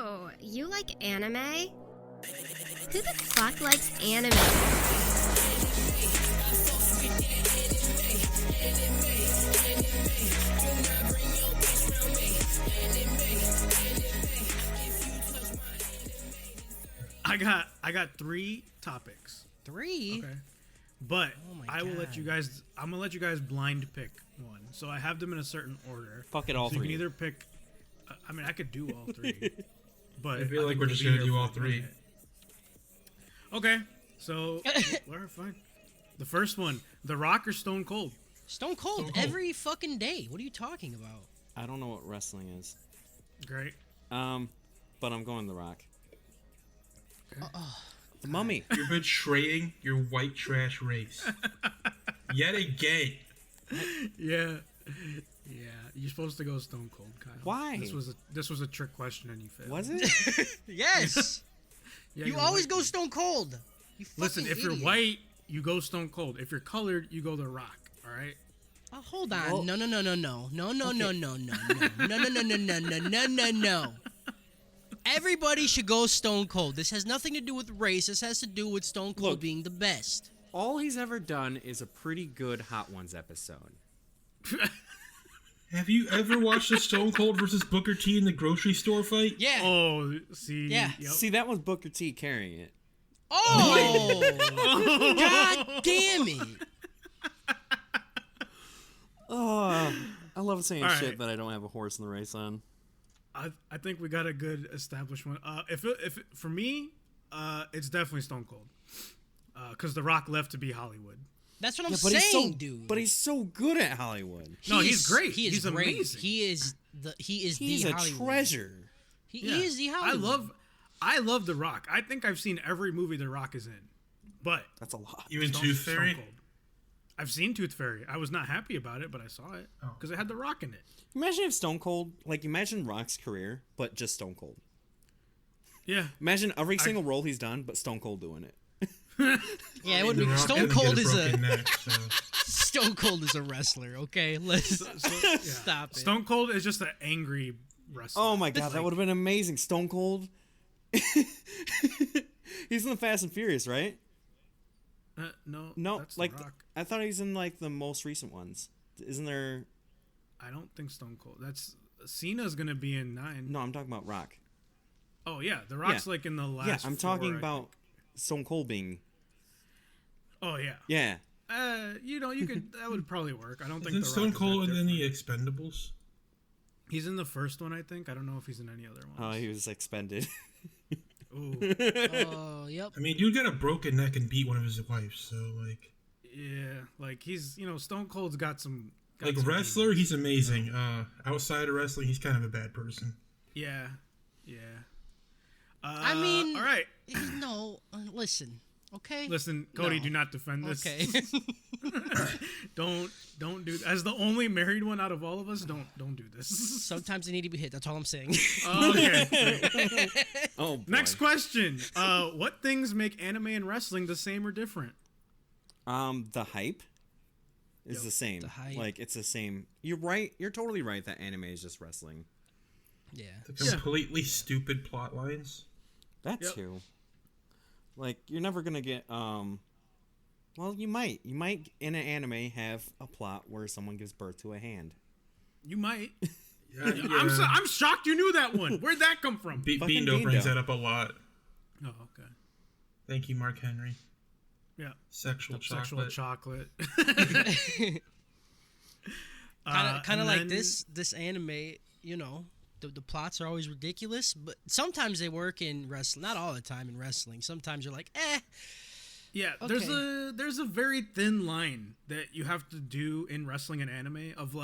Oh, you like anime? Who the fuck likes anime? I got 3 topics. 3? Okay. But Oh my I will let God. you guys I'm gonna let you guys blind pick one. So I have them in a certain order. Fuck it, all so you 3. can either pick I mean I could do all 3. But I feel like think we're we'll just be gonna here do for all a 3. minute. Okay. So we're fine. The first one, The Rock or Stone Cold? Stone Cold Stone Cold. every fucking day. What are you talking about? I don't know what wrestling is. Great. But I'm going The Rock. Okay. The Mummy. You're betraying your white trash race. Yet again. Yeah. Yeah, you're supposed to go Stone Cold, Kyle. Why? This was a trick question and you failed. Was it? Yes. Yeah, you you're always white, go dude. Stone Cold. You Listen, fucking if you're idiot. white, you go Stone Cold. If you're colored, you go The Rock. All right. Oh, hold on. Well- No. Okay. No. Everybody should go Stone Cold. This has nothing to do with race. This has to do with Stone Cold Look. being the best. All he's ever done is a pretty good Hot Ones episode. Have you ever watched a Stone Cold versus Booker T in the grocery store fight? Yeah. Oh, see. Yeah. Yep. See, that was Booker T carrying it. Oh! God damn it! Oh, I love saying All shit right. that I don't have a horse in the race on. I think we got a good established one. For me, it's definitely Stone Cold. Because The Rock left to be Hollywood. That's what I'm But saying, he's so, dude. But he's so good at Hollywood. No, he's great. He is He's great. amazing. He is He's the a Hollywood. treasure. He Yeah. is the Hollywood. I love The Rock. I think I've seen every movie The Rock is in. But That's a lot. Even Stone- Tooth Stone Fairy? Cold. I've seen Tooth Fairy. I was not happy about it, but I saw it Oh. because it had The Rock in it. Imagine if Stone Cold, imagine Rock's career, but just Stone Cold. Yeah. Imagine every single role he's done, but Stone Cold doing it. Yeah, it would The be. Rock Stone didn't Cold get is broken a neck, so. Stone Cold is a wrestler. Okay, let's Yeah. stop it. Stone Cold is just an angry wrestler. Oh my god, that would have been amazing. Stone Cold. He's in the Fast and Furious, right? No. No, that's like The Rock. I thought he's in the most recent ones. Isn't there? I don't think Stone Cold. That's Cena's gonna be in 9. No, I'm talking about Rock. Oh yeah, The Rock's Yeah. in the last. Yeah, I'm 4, talking I about think. Stone Cold being. Oh yeah. Yeah. You could. That would probably work. I don't think Isn't The Stone Rock is that Cold in different. the Expendables? He's in the first one, I think. I don't know if he's in any other Oh, ones. he was expended. Ooh, Oh, yep. I mean, dude got a broken neck and beat one of his wives, so, like... yeah. He's Stone Cold's got some. Like, some wrestler, demons. he's amazing. Outside of wrestling, he's kind of a bad person. Yeah. Yeah. I mean, all right. No, listen. Okay. Listen, Cody, No. do not defend this. Okay. don't do. As the only married one out of all of us, don't do this. Sometimes they need to be hit. That's all I'm saying. Okay. great. Oh, boy. Next question. What things make anime and wrestling the same or different? The hype is Yep. the same. The hype. Like it's the same. You're right. You're totally right that anime is just wrestling. Yeah. The completely stupid plot lines. That Yep. too. Like you're never gonna get well, you might in an anime have a plot where someone gives birth to a hand. You might. Yeah, I'm shocked you knew that one. Where'd that come from? Fucking Beando brings Beando. that up a lot. Oh, okay. Thank you, Mark Henry. Yeah. Sexual Sexual chocolate. chocolate. Kind of and like then- this anime, the plots are always ridiculous, but sometimes they work in wrestling. Not all the time in wrestling. Sometimes you're like, Yeah, Okay. there's a very thin line that you have to do in wrestling and anime of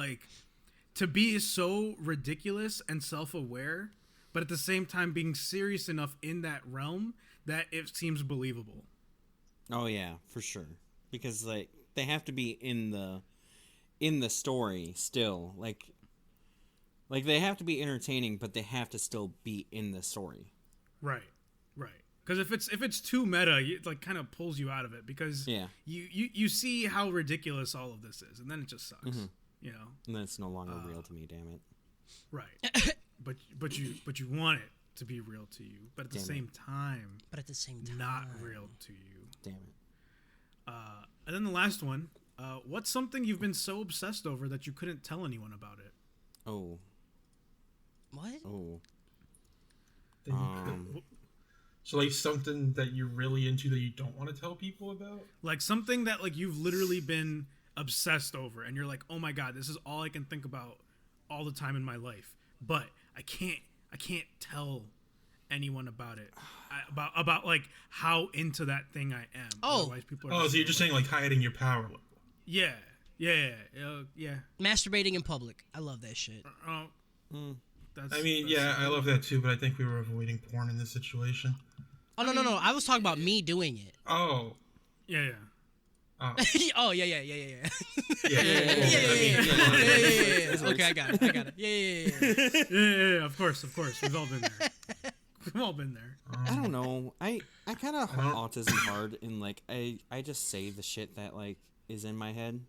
to be so ridiculous and self-aware, but at the same time being serious enough in that realm that it seems believable. Oh yeah, for sure. Because they have to be in the story still. Like they have to be entertaining, but they have to still be in the story. Right. Because if it's too meta, it kind of pulls you out of it because Yeah. you see how ridiculous all of this is, and then it just sucks. Mhm. You know, And then it's no longer real to me, damn it. right? but you want it to be real to you, but at the Damn same time, not real to you. Damn it. And then the last one, what's something you've been so obsessed over that you couldn't tell anyone about it? Oh. What? Oh. Then you could. So like something that you're really into that you don't want to tell people about? Like something that like you've literally been obsessed over and you're like, oh my God, this is all I can think about all the time in my life. But I can't tell anyone about it. About like how into that thing I am. Oh. Otherwise people are So you're just saying like hiding your power level. Yeah. Masturbating in public. I love that shit. That's, I mean, yeah, I love that too, but I think we were avoiding porn in this situation. Oh, no. I was talking about me doing it. Oh. Yeah. Oh. Oh, yeah. Yeah. Okay, I got it. Yeah, of course. We've all been there. We've all been there. I don't know. I kind of have autism hard, and like I just say the shit that like is in my head,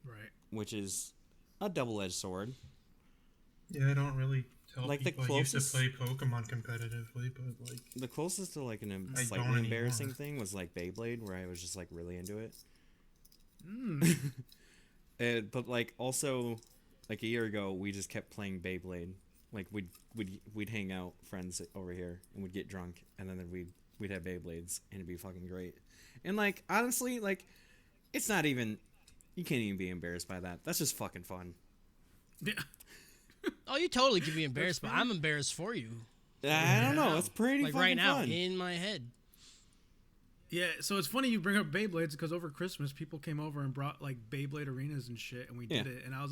Right. which is a double-edged sword. Yeah, I don't really tell Like the people I used to closest- play Pokemon competitively, but like... The closest to like a I slightly don't embarrassing anymore. thing was like Beyblade, where I was just like really into it. But like also, like a year ago, we just kept playing Beyblade. Like we'd hang out, friends over here, and we'd get drunk, and then we'd have Beyblades, and it'd be fucking great. And like honestly, like it's not even, you can't even be embarrassed by that. That's just fucking fun. Yeah. Oh, you totally could be embarrassed, but I'm embarrassed for you. I don't know. It's pretty Like fucking right now, fun. in my head. Yeah, so it's funny you bring up Beyblades because over Christmas people came over and brought like Beyblade arenas and shit, and we did it. And I was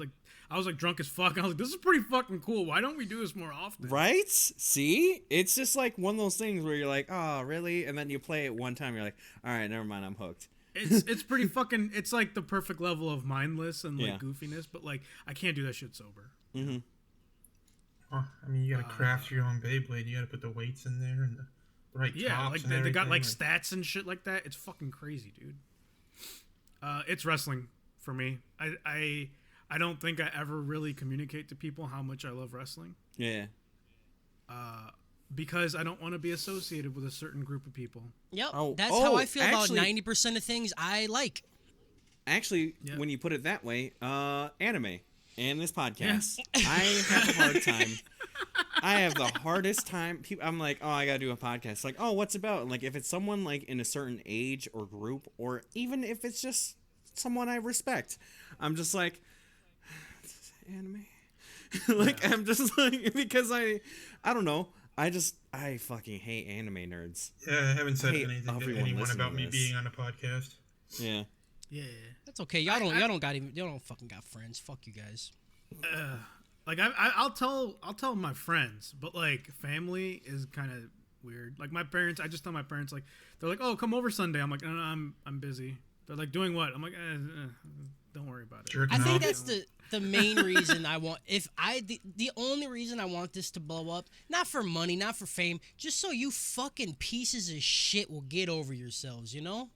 like drunk as fuck. And I was like, this is pretty fucking cool. Why don't we do this more often? Right? See? It's just like one of those things where you're like, oh, really? And then you play it one time, you're like, all right, never mind, I'm hooked. It's pretty fucking. It's like the perfect level of mindless and like Yeah. goofiness, but like I can't do that shit sober. Mm-hmm. Oh, I mean, you gotta craft your own Beyblade. You gotta put the weights in there and the right Yeah, tops like and they got like everything. stats and shit like that. It's fucking crazy, dude. It's wrestling for me. I don't think I ever really communicate to people how much I love wrestling. Yeah. Because I don't want to be associated with a certain group of people. Yep. Oh, That's how oh, I feel actually- about 90% of things I like. Actually, Yeah. when you put it that way, anime and this podcast, I have a hard time. I have the hardest time. I'm like, oh, I gotta do a podcast. Like, oh, what's it about? And like, if it's someone like in a certain age or group, or even if it's just someone I respect, I'm just like, anime. Like, I'm just like, because I don't know. I fucking hate anime nerds. Yeah, I haven't said hate anything to everyone anyone listening about to me this. being on a podcast. Yeah. Yeah. That's okay. Y'all don't fucking got friends. Fuck you guys. Like I'll tell my friends, but like family is kind of weird. Like my parents, I just tell my parents like they're like, "Oh, come over Sunday." I'm like, "No, I'm busy." They're like, "Doing what?" I'm like, "Don't worry about it." Jerking I think off. that's the main reason I want. The only reason I want this to blow up, not for money, not for fame, just so you fucking pieces of shit will get over yourselves. You know.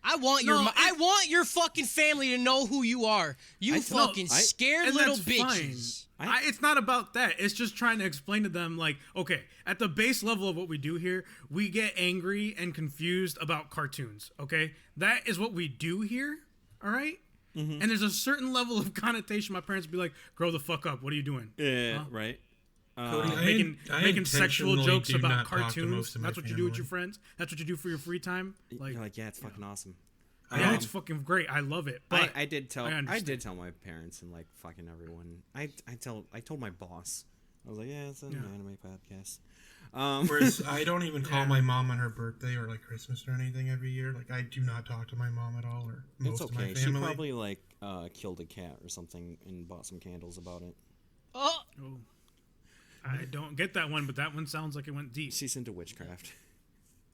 I want your fucking family to know who you are. You fucking scared and little that's bitches. fine. It's not about that. It's just trying to explain to them, like, okay, at the base level of what we do here, we get angry and confused about cartoons, okay? That is what we do here, all right? Mm-hmm. And there's a certain level of connotation. My parents would be like, grow the fuck up. What are you doing? Yeah. Huh? Right. Cody, Making sexual intentionally jokes do about not talk to cartoons. most of my That's what you do with your family. friends. That's what you do for your free time. Like, You're like, yeah, it's fucking awesome. yeah, it's fucking great. I love it. But I did tell I I understand. did tell my parents and like fucking everyone. I told my boss. I was like, yeah, it's an anime podcast. Whereas I don't even call my mom on her birthday or like Christmas or anything every year. Like I do not talk to my mom at all or most It's of my okay. She family. probably like killed a cat or something and bought some candles about it. Oh, Oh. I don't get that one, but that one sounds like it went deep. She's into witchcraft.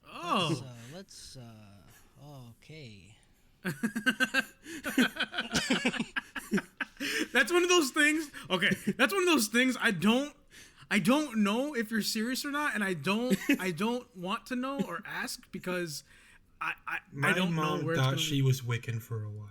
Oh. Okay. That's one of those things. Okay, that's one of those things I don't know if you're serious or not, and I don't want to know or ask because I My don't know mom where it's thought gonna she was Wiccan for a while.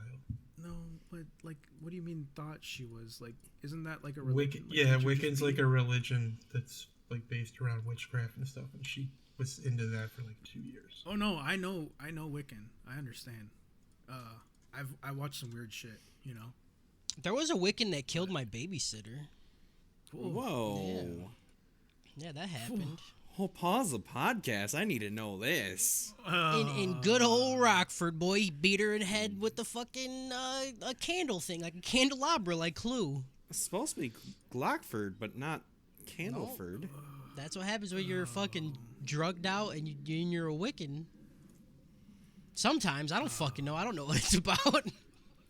No, but like, what do you mean thought she was? Like, isn't that like a Wiccan, religion? Like, yeah, can't you just Wiccan's be- like a religion that's like based around witchcraft and stuff, and she was into that for like 2 years. Oh no, I know Wiccan. I understand. I watched some weird shit. You know. There was a Wiccan that killed my babysitter. Whoa. Yeah, that happened. Oh, pause the podcast. I need to know this. In good old Rockford, boy, he beat her in the head with the fucking a candle thing, like a candelabra, like Clue. It's supposed to be Glockford, but not Candleford. That's what happens when you're fucking drugged out and you're a Wiccan. Sometimes I don't fucking know. I don't know what it's about.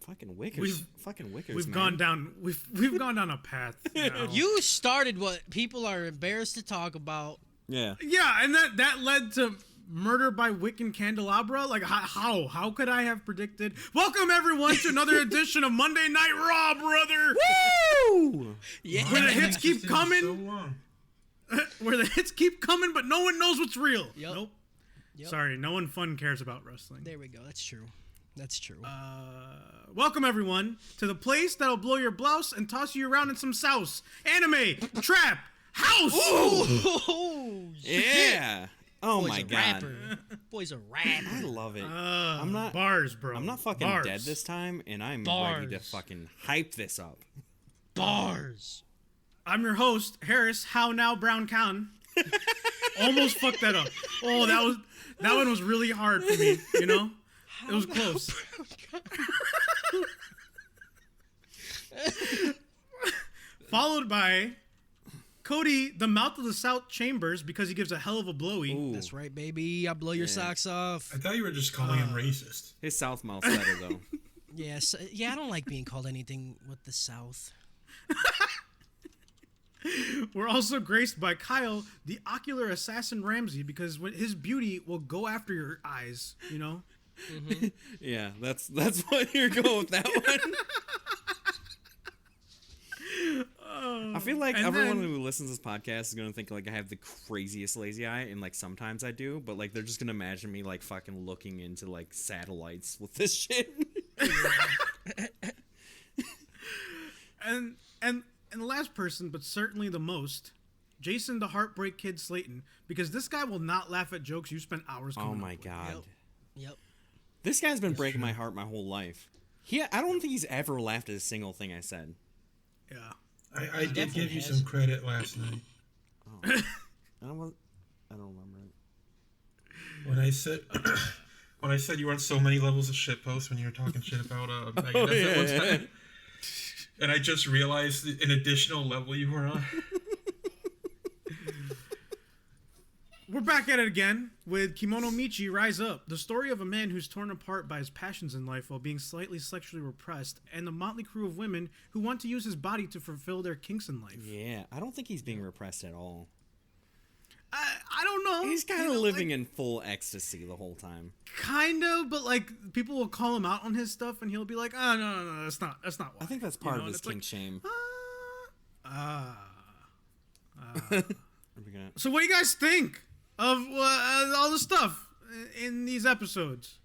Fucking Wickers. Fucking Wickers. We've man. gone down. We've gone down a path. Now. You started what people are embarrassed to talk about. Yeah. Yeah, and that led to murder by Wiccan candelabra. Like how could I have predicted? Welcome everyone to another edition of Monday Night Raw, brother. Woo! Yeah. Where the hits It's keep just been coming. so long. Where the hits keep coming, but no one knows what's real. Yep. Nope. Yep. Sorry, no one fun cares about wrestling. There we go. That's true. That's true. Welcome everyone to the place that'll blow your blouse and toss you around in some souse. Anime, trap, house. Oh, Yeah. Oh Boy's my a god. rapper. Boy's a I rapper. love it. I'm not- bars, bro. I'm not fucking bars. dead this time, and I'm ready to Bars. fucking hype this up. Bars. I'm your host, Harris. How now, Brown Cowan. Almost fucked that up. Oh, that one was really hard for me. You know, it was close. Followed by Cody, the mouth of the South Chambers, because he gives a hell of a blowy. Ooh. That's right, baby. I blow your socks off. I thought you were just calling him racist. His south mouth's better though. Yes. Yeah, I don't like being called anything with the South. We're also graced by Kyle, the ocular assassin Ramsey, because his beauty will go after your eyes. You know. Yeah, that's what you're going with that one. I feel like and everyone then- who listens to this podcast is gonna think like I have the craziest lazy eye, and like sometimes I do, but like they're just gonna imagine me like fucking looking into like satellites with this shit. And the last person, but certainly the most, Jason the Heartbreak Kid Slayton, because this guy will not laugh at jokes you spent hours coming Oh up my with. god, Yep. this guy's been breaking my heart my whole life. I don't think he's ever laughed at a single thing I said. Yeah. I did definitely give you has. some credit last night I don't remember it. when I said when I said you were on so many levels of shit post when you were talking shit about Megadeth at one time. And I just realized an additional level you were on. We're back at it again with Kemono Michi Rise Up, the story of a man who's torn apart by his passions in life while being slightly sexually repressed, and the motley crew of women who want to use his body to fulfill their kinks in life. Yeah, I don't think he's being repressed at all. I don't know. He's kind You of know, living in full ecstasy the whole time. kind of, but like people will call him out on his stuff, and he'll be like, "Oh no, that's not why." I think that's You part know, of and his it's like, kink shame. Ah. Are we gonna- So what do you guys think of all the stuff in these episodes?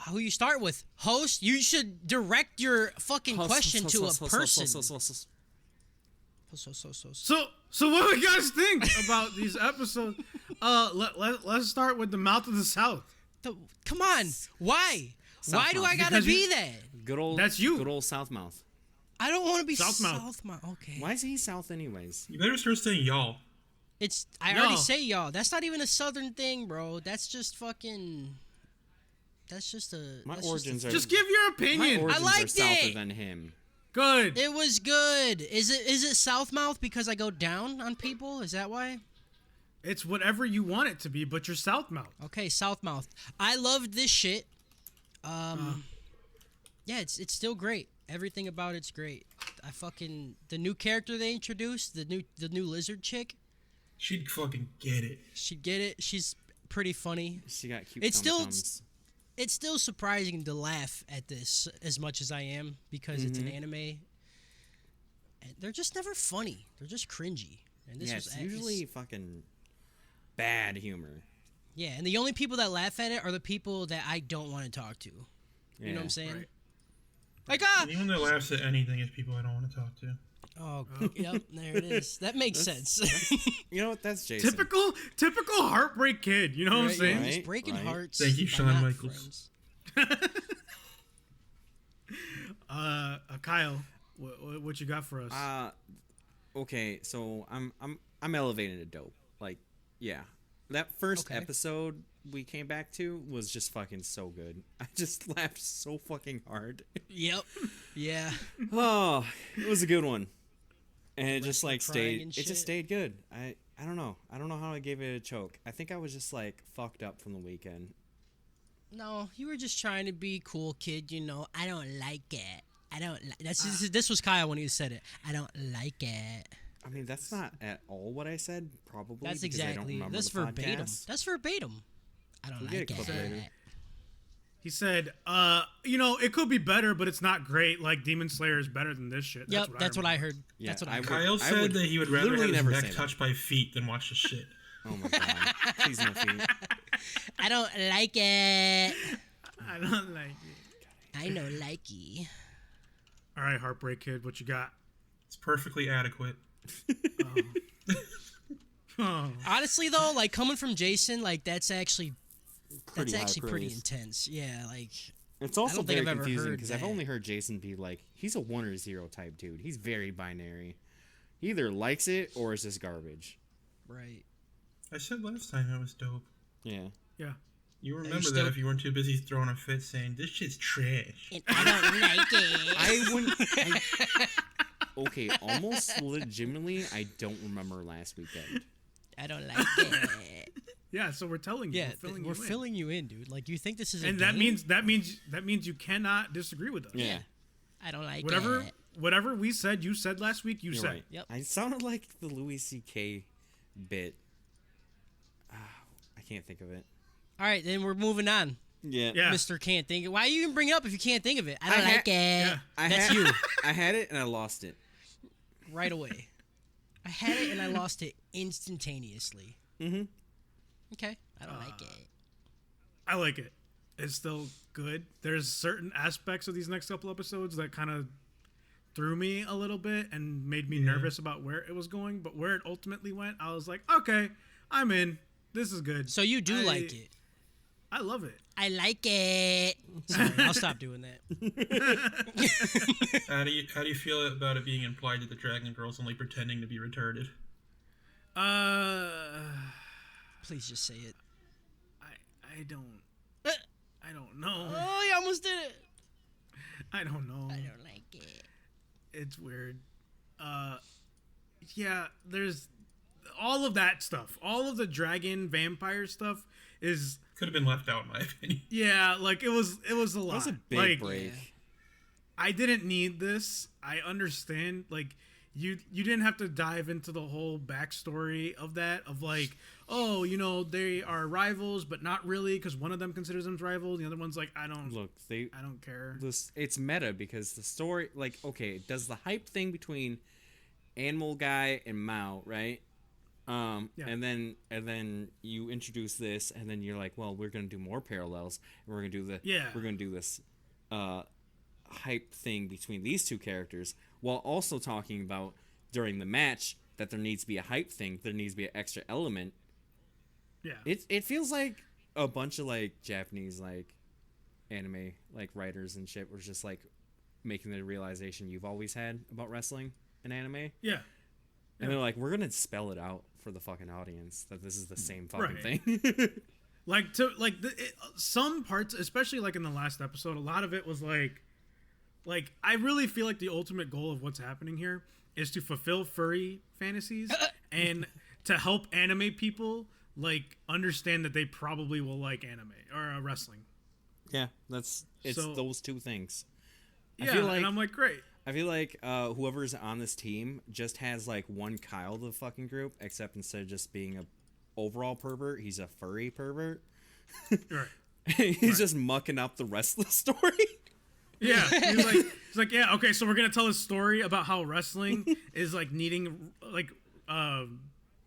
Who you start with? Host? You should direct your fucking question to a person. So what do you guys think about these episodes? Let's start with the mouth of the South. Come on. Why? Why do Southmouth. I gotta Because be you- that? Good old. That's you. Good old Southmouth. I don't want to be Southmouth. Southmouth. Okay. Why is he South anyways? You better start saying y'all. I already No. say y'all. That's not even a Southern thing, bro. That's just fucking. That's just a. My that's origins just are. Just give your My opinion. origins are liked souther it. than him. Good. It was good. Is it Southmouth because I go down on people? Is that why? It's whatever you want it to be, but you're Southmouth. Okay, Southmouth. I loved this shit. Yeah, it's still great. Everything about it's great. I fucking the new character they introduced, the new lizard chick. She'd fucking get it. She'd get it. She's pretty funny. She got cute. It's still- tum-tums. It's still surprising to laugh at this as much as I am because it's an anime. And they're just never funny. They're just cringy. And this Yeah, was it's usually fucking bad humor. yeah, and the only people that laugh at it are the people that I don't want to talk to. You know what Yeah. I'm saying? Right. Like Anyone that laughs at anything is people I don't want to talk to. Oh, yep, there it is. That makes sense. You know what? That's Jason. Typical heartbreak kid. You know what I'm saying? Just breaking hearts. Thank you, by Shawn not Michaels. friends. Kyle, what you got for us? Okay, so I'm elevating to dope. Like, yeah, that first episode we came back to was just fucking so good. I just laughed so fucking hard. Yep. Yeah. Oh, it was a good one, and it just like crying stayed. and It just shit. stayed good. I don't know. I don't know how I gave it a choke. I think I was just like fucked up from the weekend. No, you were just trying to be cool, kid. You know, I don't like it. I don't. This was Kyle when he said it. I don't like it. I mean, that's not at all what I said. Probably. That's because I don't exactly. remember That's the verbatim. podcast. That's verbatim. I don't We'll like get a clip later. it. He said, it could be better, but it's not great. Like Demon Slayer is better than this shit. Yep, that's what I heard. Yeah, That's what I I heard. would- Kyle said that he would rather have literally his never neck say that. touched by feet than watch the shit. Oh my god! Please no feet. I don't like it. I don't like it. I know likey. All right, heartbreak kid, what you got? It's perfectly adequate. Oh, Honestly, though, like coming from Jason, like that's actually Pretty high pretty praise. intense. Yeah, like It's also don't think very I've ever confusing heard because I've that. only heard Jason be like, he's a 1 or 0 type dude. He's very binary. He either likes it or it's just garbage. right. I said last time it was dope. Yeah. yeah. You remember still- that if you weren't too busy throwing a fit saying, this shit's trash. And I don't like it. I wouldn't. Okay, almost legitimately, I don't remember last weekend. I don't like it. Yeah, so we're telling you. Yeah, we're we're filling you in, dude. Like you think this is a and game? that means you cannot disagree with us. Yeah. I don't like Whatever it. whatever we said, you said last week, you You're said. right. Yep. I sounded like the Louis C.K. bit. I can't think of it. All right, then we're moving on. Yeah. Yeah. Mr. Can't think. Why you even bring it up if you can't think of it? I don't I like it. yeah. That's you. I had it and I lost it. Right away. I had it and I lost it instantaneously. Mm-hmm. Okay. I don't like it. I like it. It's still good. There's certain aspects of these next couple episodes that kind of threw me a little bit and made me nervous about where it was going, but where it ultimately went, I was like, okay, I'm in. This is good. So you do like it. I love it. I like it. Sorry, I'll stop doing that. How do you feel about it being implied that the Dragon Girl's only pretending to be retarded? Please just say it. I don't Uh, I don't know. Oh, you almost did it. I don't know. I don't like it. It's weird. Yeah, there's all of that stuff. All of the dragon vampire stuff is Could have been left out, in my opinion. yeah, like it was a lot. That was a big like, break. I didn't need this. I understand. Like you didn't have to dive into the whole backstory of that. Of like, oh, they are rivals, but not really, because one of them considers them rivals. The other one's like, I don't care. It's meta because the story, like, okay, it does the hype thing between Animal Guy and Mao, right? Yeah. And then you introduce this, and then you're like, well, we're gonna do more parallels, and we're gonna do this hype thing between these two characters, while also talking about during the match that there needs to be a hype thing, there needs to be an extra element. Yeah. It feels like a bunch of like Japanese like anime like writers and shit were just like making the realization you've always had about wrestling and anime. Yeah. And they're like, we're gonna spell it out for the fucking audience that this is the same fucking Right. thing. Some parts, especially like in the last episode, a lot of it was like I really feel like the ultimate goal of what's happening here is to fulfill furry fantasies and to help anime people like understand that they probably will like anime or wrestling. Yeah, it's So- those two things. Yeah, feel like- and I'm like, great. I feel like whoever's on this team just has like one Kyle of the fucking group, except instead of just being a overall pervert, he's a furry pervert. Right. He's just mucking up the rest of the story. Yeah, he's like, yeah, okay, so we're gonna tell a story about how wrestling is like needing like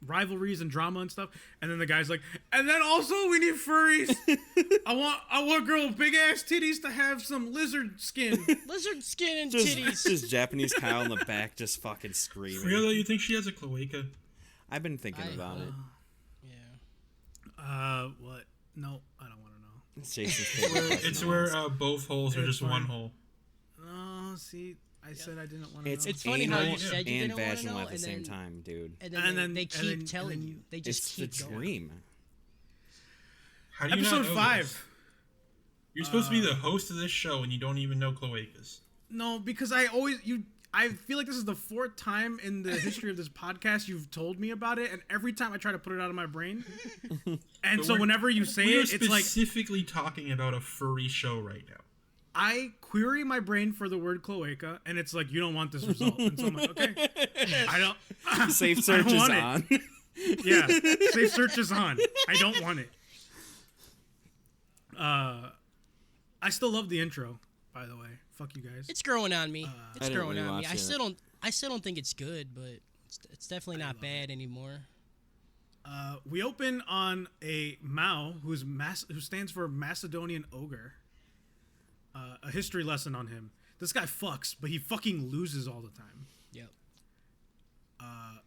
rivalries and drama and stuff. And then the guy's like, and then also we need furries. I want girl with big ass titties to have some lizard skin. Lizard skin and Just, titties. just Japanese Kyle in the back, just fucking For real screaming. though, you think she has a cloaca? I've been thinking about it. Yeah. What? No, I don't want to know. It's Jason's favorite. It's question where almost. both holes are It's just fine. one hole. Oh, see, I said I didn't want to It's know. It's funny how you anal said you and didn't wanna vaginal know, at the and same then- time, dude. And then, And then- they and keep then- telling and then you. They just It's the keep going. dream. How do you Episode not know 5. this? You're supposed to be the host of this show and you don't even know cloacas. No, because I feel like this is the 4th time in the history of this podcast you've told me about it, and every time I try to put it out of my brain. And But so we're- whenever you say We're it, it's like specifically talking about a furry show right now. I query my brain for the word cloaca, and it's like, you don't want this result. And so I'm like, okay, I don't. Safe I search don't is want on. it. Yeah, safe search is on. I don't want it. I still love the intro, by the way. Fuck you guys. It's growing on me. It's I didn't growing on me. rewatch I it. still don't think it's good, but it's definitely not bad anymore. We open on a Mao who stands for Macedonian ogre. A history lesson on him. This guy fucks, but he fucking loses all the time. Yep.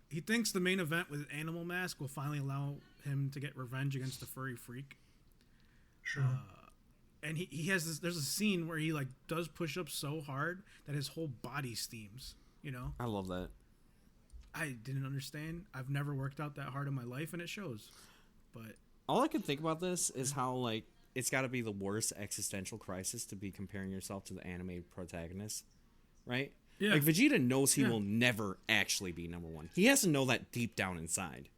He thinks the main event with Animal Mask will finally allow him to get revenge against the furry freak. Sure. And he has this. There's a scene where he like does push-ups so hard that his whole body steams. You know, I love that. I didn't understand. I've never worked out that hard in my life, and it shows. But All I can think about this is how, like, it's got to be the worst existential crisis to be comparing yourself to the anime protagonist, right? Yeah. Like, Vegeta knows he Yeah. will never actually be number one. He has to know that deep down inside.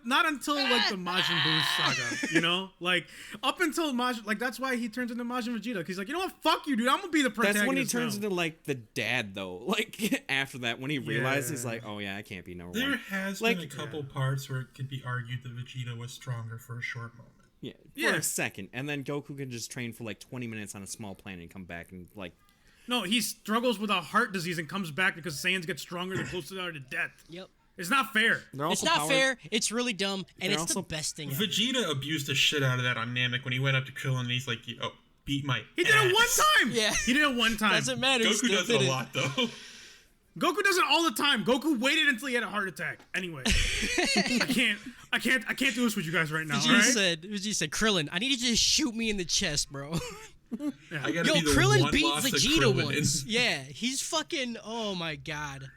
not until like the Majin Buu saga, you know, like up until Majin, like that's why he turns into Majin Vegeta. 'Cause he's like, you know what, fuck you, dude. I'm gonna be the protagonist. That's when he turns now. into, like, the dad, though. Like, after that, when he realizes, like, oh, yeah, I can't be number There one. has Like- been a couple parts where it could be argued that Vegeta was stronger for a short moment. Yeah, for Yeah. a second. And then Goku can just train for, like, 20 minutes on a small planet and come back and, like, No, he struggles with a heart disease and comes back because Saiyans get stronger the closer they are to death. Yep. It's not fair. they're It's also not powered- fair. It's really dumb, and They're it's the also- best thing ever. Vegeta abused the shit out of that on Namek when he went up to Krillin and he's like, oh, beat my He did it one ass." time. Yeah. He did it one time. Doesn't matter. he Goku still does did it a it. lot, though. Goku does it all the time. Goku waited until he had a heart attack. Anyway, I can't do this with you guys right now. Vegeta Right? said, Krillin, I need you to just shoot me in the chest, bro. I gotta Yo, be the Krillin one beat loss that Vegeta Krillin once. is. Yeah, he's fucking. Oh my god.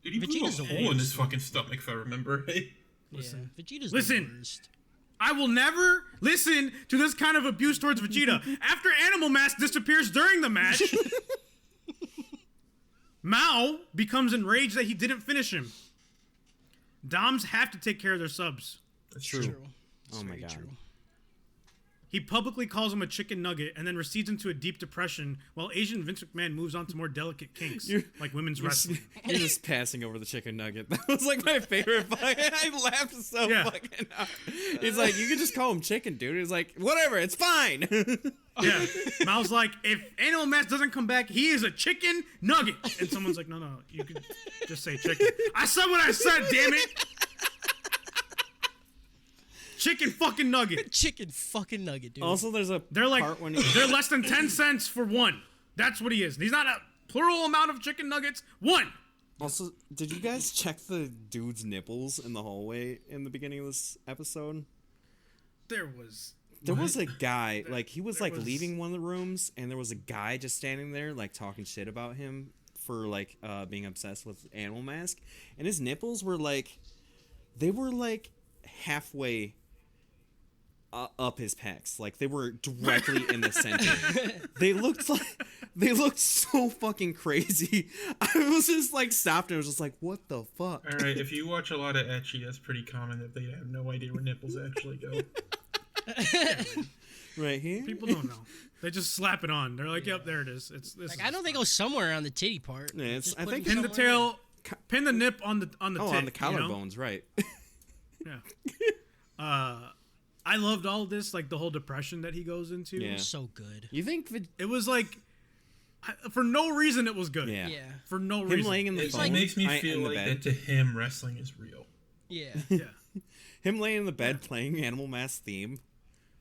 Dude, he Vegeta's blew the a hole in worst. his fucking stomach, if I remember right. Listen. Yeah, Vegeta's Listen. the worst. I will never listen to this kind of abuse towards Vegeta. After Animal Mask disappears during the match, Mao becomes enraged that he didn't finish him. Doms have to take care of their subs. That's True. True. Oh, It's my very God. true. He publicly calls him a chicken nugget and then recedes into a deep depression while Asian Vince McMahon moves on to more delicate kinks, like women's wrestling. You're just passing over the chicken nugget. That was like my favorite part. I laughed so Yeah. fucking hard. He's like, you can just call him chicken, dude. He's like, whatever, it's fine. Yeah. Mao's like, if Animal Mask doesn't come back, he is a chicken nugget. And someone's like, no, you can just say chicken. I said what I said, damn it. Chicken fucking nugget. Chicken fucking nugget, dude. Also, there's a They're like, part when they're less than 10 cents for one. That's what he is. He's not a plural amount of chicken nuggets. One. Also, did you guys check the dude's nipples in the hallway in the beginning of this episode? There was a guy, like, he was, there like, was- leaving one of the rooms, and there was a guy just standing there, like, talking shit about him for, like, being obsessed with Animal Mask. And his nipples were, like, they were, like, halfway up his pecs. Like, they were directly in the center. They looked so fucking crazy. I was just, like, stopped and I was just like, what the fuck? All right, if you watch a lot of ecchi, that's pretty common that they have no idea where nipples actually go. Right here? people don't know. They just slap it on. They're like, yep, there it is. It's this. like, is I know they go somewhere on the titty part. Yeah, it's- Just I put think- it pin the somewhere tail, pin the nip on the Oh, tit, on the you know? collarbones, right. Yeah. I loved all this, like the whole depression that he goes into. Yeah. there. So good. You think It was like For no reason, it was good. Yeah. Yeah. For no Him reason. laying in the It phone, makes me in feel the like bed. that to him, wrestling is real. Yeah. Yeah. Him laying in the bed playing Animal Mass theme.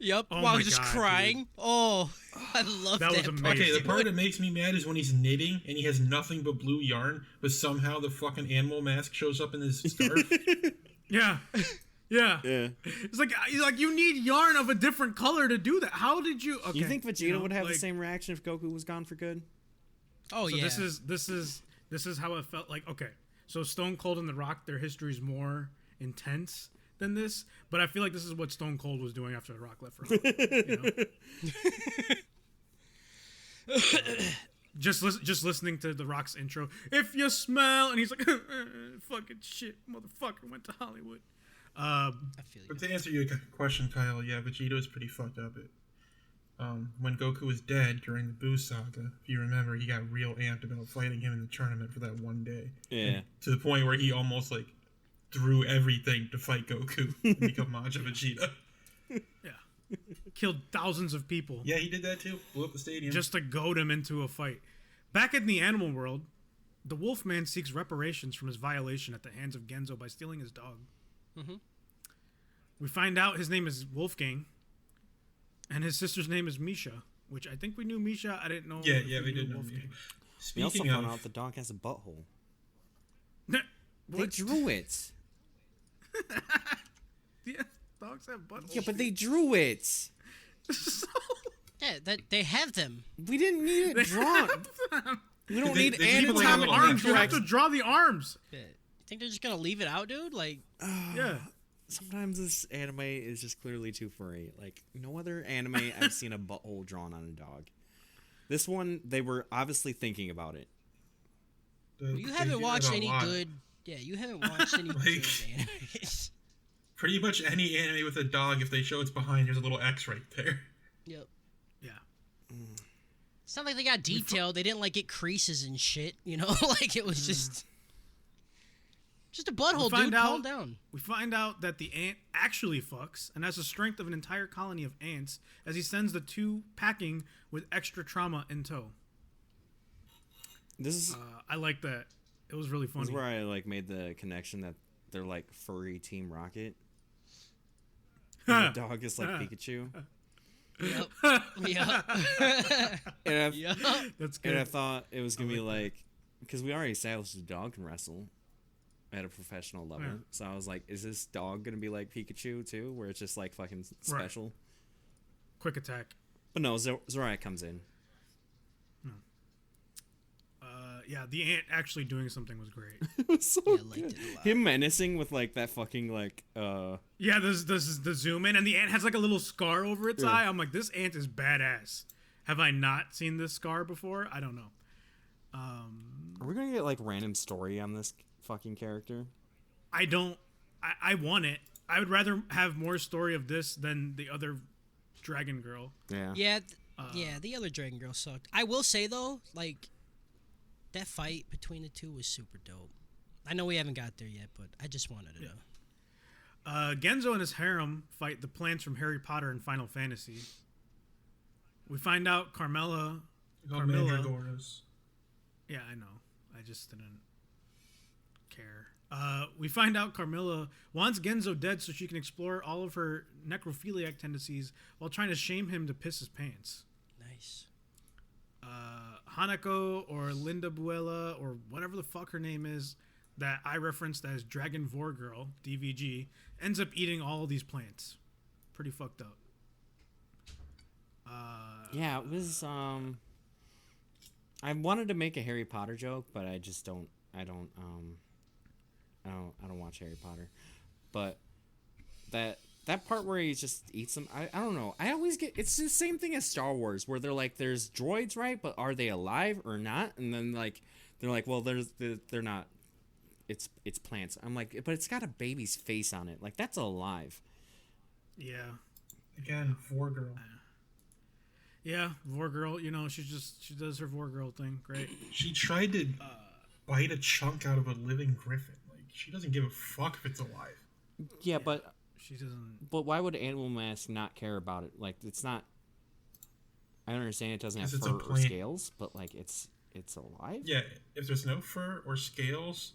Yep. Oh while my just God, crying. dude. Oh, I love That that. was part. amazing. Okay, the part that makes me mad is when he's knitting and he has nothing but blue yarn, but somehow the fucking animal mask shows up in his scarf. Yeah. Yeah. Yeah. It's like you need yarn of a different color to do that. How did you? Okay, You think Vegeta you know, would have the like, same reaction if Goku was gone for good? Oh So yeah. this is how it felt like. Okay, so Stone Cold and The Rock, their history is more intense than this, but I feel like this is what Stone Cold was doing after The Rock left for Hollywood. You know? Just listening to The Rock's intro. If you smell, and he's like, fucking shit, motherfucker, went to Hollywood. I feel you. But to answer your question, Kyle, yeah, Vegeta was pretty fucked up. When Goku was dead during the Buu saga, if you remember, he got real amped about fighting him in the tournament for that one day. Yeah. To the point where he almost like threw everything to fight Goku and become Majin Vegeta. Yeah, killed thousands of people. Yeah, he did that too. Blew up the stadium. Just to goad him into a fight. Back in the animal world, the Wolfman seeks reparations from his violation at the hands of Genzo by stealing his dog. Mm-hmm. We find out his name is Wolfgang, and his sister's name is Misha, which I think we knew Misha. I didn't know. yeah, if we did know. Wolfgang. We also Speaking found of, out the dog has a butthole. They They drew it. Yeah, dogs have buttholes. Yeah, but they drew it. Yeah, that they have them. We didn't need it drawn. We don't They- need they keep it like anatomical little arms. You have to correction. draw the arms. Yeah. You think they're just gonna leave it out, dude? Like, Yeah. Sometimes this anime is just clearly too furry. Like, no other anime I've seen a butthole drawn on a dog. This one, they were obviously thinking about it. you they haven't do watched that a any lot. good. Yeah, you haven't watched any Like- good animes. Pretty much any anime with a dog, if they show it's behind, there's a little X right there. Yep. Yeah. It's not like they got detailed. They didn't like get creases and shit. You know, like it was just a butthole, dude. Calm down. We find out that the ant actually fucks and has the strength of an entire colony of ants as he sends the two packing with extra trauma in tow. This is, I like that. It was really this funny. is where I like made the connection that they're like furry Team Rocket. And the dog is like Pikachu. Yep. Yep. And Yep. That's good. And I thought it was gonna be like, because we already established the dog can wrestle at a professional level. Yeah. So I was like, is this dog gonna be like Pikachu too, where it's just like fucking special? Quick attack. But no, Zorak comes in. Yeah, the ant actually doing something was great. It was so Yeah, I liked good. it a lot. Him menacing with like that fucking like Yeah, this is the zoom in, and the ant has like a little scar over its Yeah. eye. I'm like, this ant is badass. Have I not seen this scar before? I don't know. Are we gonna get like random story on this fucking character? I don't. I want it. I would rather have more story of this than the other dragon girl. Yeah. Yeah, yeah. The other Dragon Girl sucked. I will say though, like that fight between the two was super dope. I know we haven't got there yet, but I just wanted to know. Genzo and his harem fight the plants from Harry Potter and Final Fantasy. We find out Carmilla. Mandragoras. Yeah, I know. I just didn't care. We find out Carmilla wants Genzo dead so she can explore all of her necrophiliac tendencies while trying to shame him to piss his pants. Nice. Hanako or Linda Buella or whatever the fuck her name is that I referenced as Dragon Vor Girl, DVG, ends up eating all of these plants. Pretty fucked up. Yeah, it was I wanted to make a Harry Potter joke, but I just don't I don't watch Harry Potter. But that part where he just eats them, I don't know. I always get, it's the same thing as Star Wars where they're like, there's droids, right? But are they alive or not? And then like they're like, well, they're not. It's plants. I'm like, but it's got a baby's face on it. Like that's alive. Yeah. Again, Vor Girl. Yeah, Vor Girl, you know, she does her Vor Girl thing. Great. She tried to bite a chunk out of a living griffin. Like, she doesn't give a fuck if it's alive. Yeah, but She doesn't. why would Animal Mask not care about it? Like it's not. I understand it doesn't have 'Cause it's a fur or plant. scales, but like it's alive. Yeah, if there's no fur or scales,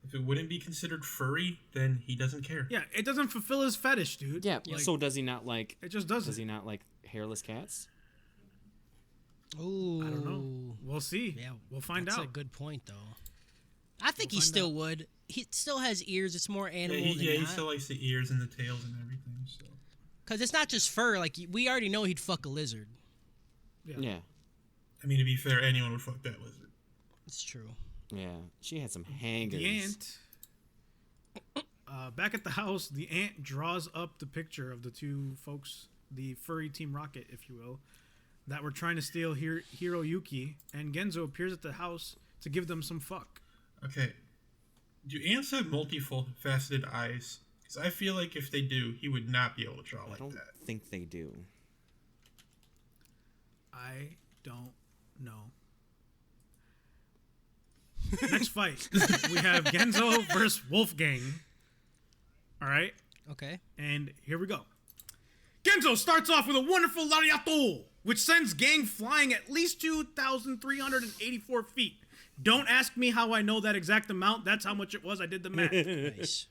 if it wouldn't be considered furry, then he doesn't care. Yeah, it doesn't fulfill his fetish, dude. Yeah. Like, So does he not like? it just doesn't. Does he not like hairless cats? Ooh. I don't know. We'll see. Yeah, We'll find that's out. a good point, though. I think We'll he find still out. would. He still has ears. It's more Yeah, animal he, than yeah, he not. still likes the ears and the tails and everything. So Because it's not just fur. Like, we already know he'd fuck a lizard. Yeah. I mean, to be fair, anyone would fuck that lizard. It's true. Yeah. She had some hangers. The ant. Back at the house, the ant draws up the picture of the two folks, the furry Team Rocket, if you will, that were trying to steal Hiroyuki, and Genzo appears at the house to give them some fuck. Okay, do ants have multifaceted eyes? Because I feel like if they do, he would not be able to draw I like don't that. think they do. I don't know. Next fight, we have Genzo versus Wolfgang. All right, Okay. and here we go. Genzo starts off with a wonderful lariato, which sends Gang flying at least 2,384 feet. Don't ask me how I know that exact amount. That's how much it was. I did the math. Nice.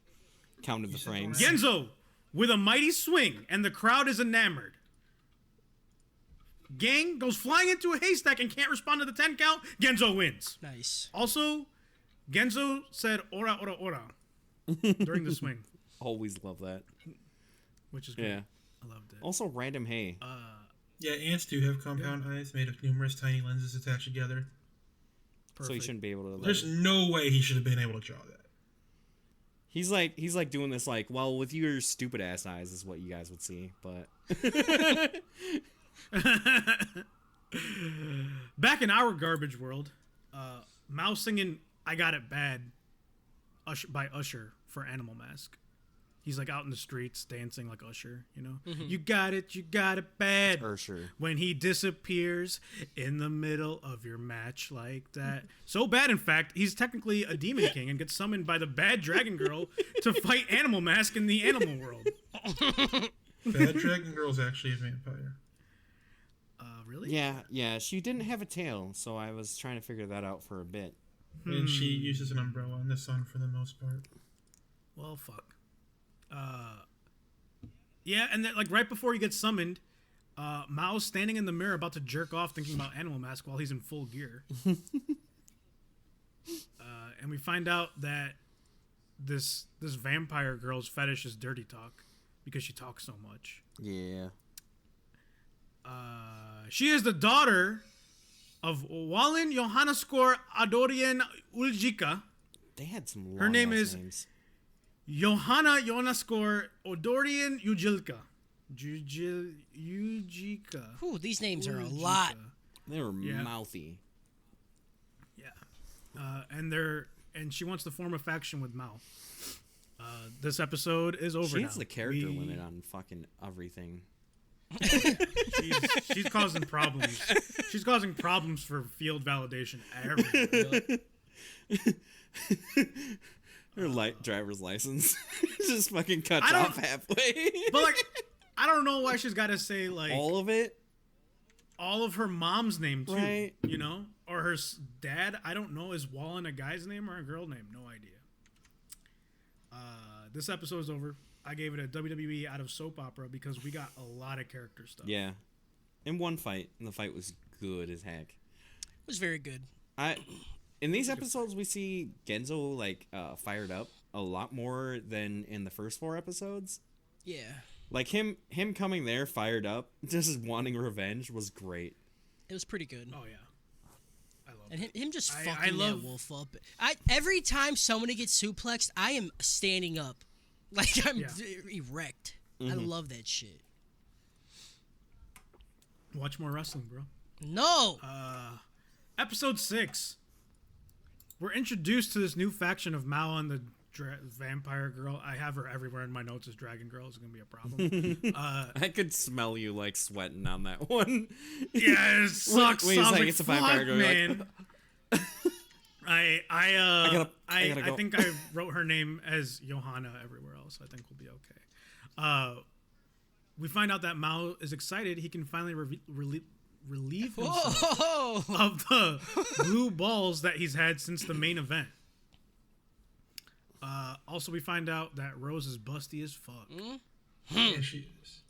Counted the frames. Genzo with a mighty swing, and the crowd is enamored. Gang goes flying into a haystack and can't respond to the 10 count. Genzo wins. Nice. Also, Genzo said ora, ora, ora during the swing, Always love that. which is great. Yeah. I loved it. Also, random hay. Yeah, ants do have compound eyes made of numerous tiny lenses attached together. So he Perfect. shouldn't be able to. Like, There's no way he should have been able to draw that. he's like doing this like, well, with your stupid ass eyes is what you guys would see, but Back in our garbage world, Mao singing "I Got It Bad" by Usher for Animal Mask. He's like out in the streets dancing like Usher, you know. You got it bad. Usher. When he disappears in the middle of your match like that. So bad, in fact, he's technically a demon king and gets summoned by the bad dragon girl to fight Animal Mask in the animal world. Bad Dragon Girl's actually a vampire. Really? Yeah. She didn't have a tail, so I was trying to figure that out for a bit. And she uses an umbrella in the sun for the most part. Well, fuck. Yeah, and then, like right before he gets summoned, Mao's standing in the mirror about to jerk off thinking about Animal Mask while he's in full gear. And we find out that this vampire girl's fetish is dirty talk because she talks so much. Yeah. She is the daughter of Walin Johannaskor Adorian Uljika. They had some. Her name long-ass is- names. Johanna Jonaskor Odorian Ujilka. Ujika. Whew, these names are a lot. They were Yeah. mouthy. Yeah. And she wants to form a faction with Mao. This episode is over She now. has the character We- limit on fucking everything. She's causing problems. She's causing problems for field validation everywhere. Her driver's license just fucking cuts I don't- off halfway. But like, I don't know why she's got to say like All of it. all of her mom's name too. Right. You know, or her dad. I don't know. Is Wallen a guy's name or a girl name? No idea. This episode is over. I gave it a WWE out of soap opera because we got a lot of character stuff. Yeah. In one fight, and the fight was good as heck. It was very good. In these episodes, we see Genzo like fired up a lot more than in the first 4 episodes. Yeah. Like him coming there fired up, just wanting revenge was great. It was pretty good. Oh yeah. I love And it. him just I fucking love- that wolf up. Every time somebody gets suplexed, I am standing up. Like I'm Yeah. erect. I love that shit. Watch more wrestling, bro. No! Episode 6. We're introduced to this new faction of Mao and the vampire girl. I have her everywhere in my notes as Dragon Girl. It's gonna be a problem. I could smell you like sweating on that one. Yeah, it sucks. Wait a I was second, like, it's a vampire fuck, girl. You're like, man. I gotta go. think I wrote her name as Johanna everywhere else. I think we'll be okay. We find out that Mao is excited. He can finally relieve himself Whoa! of the blue balls that he's had since the main event. Also, we find out that Rose is busty as fuck. Yeah, she is.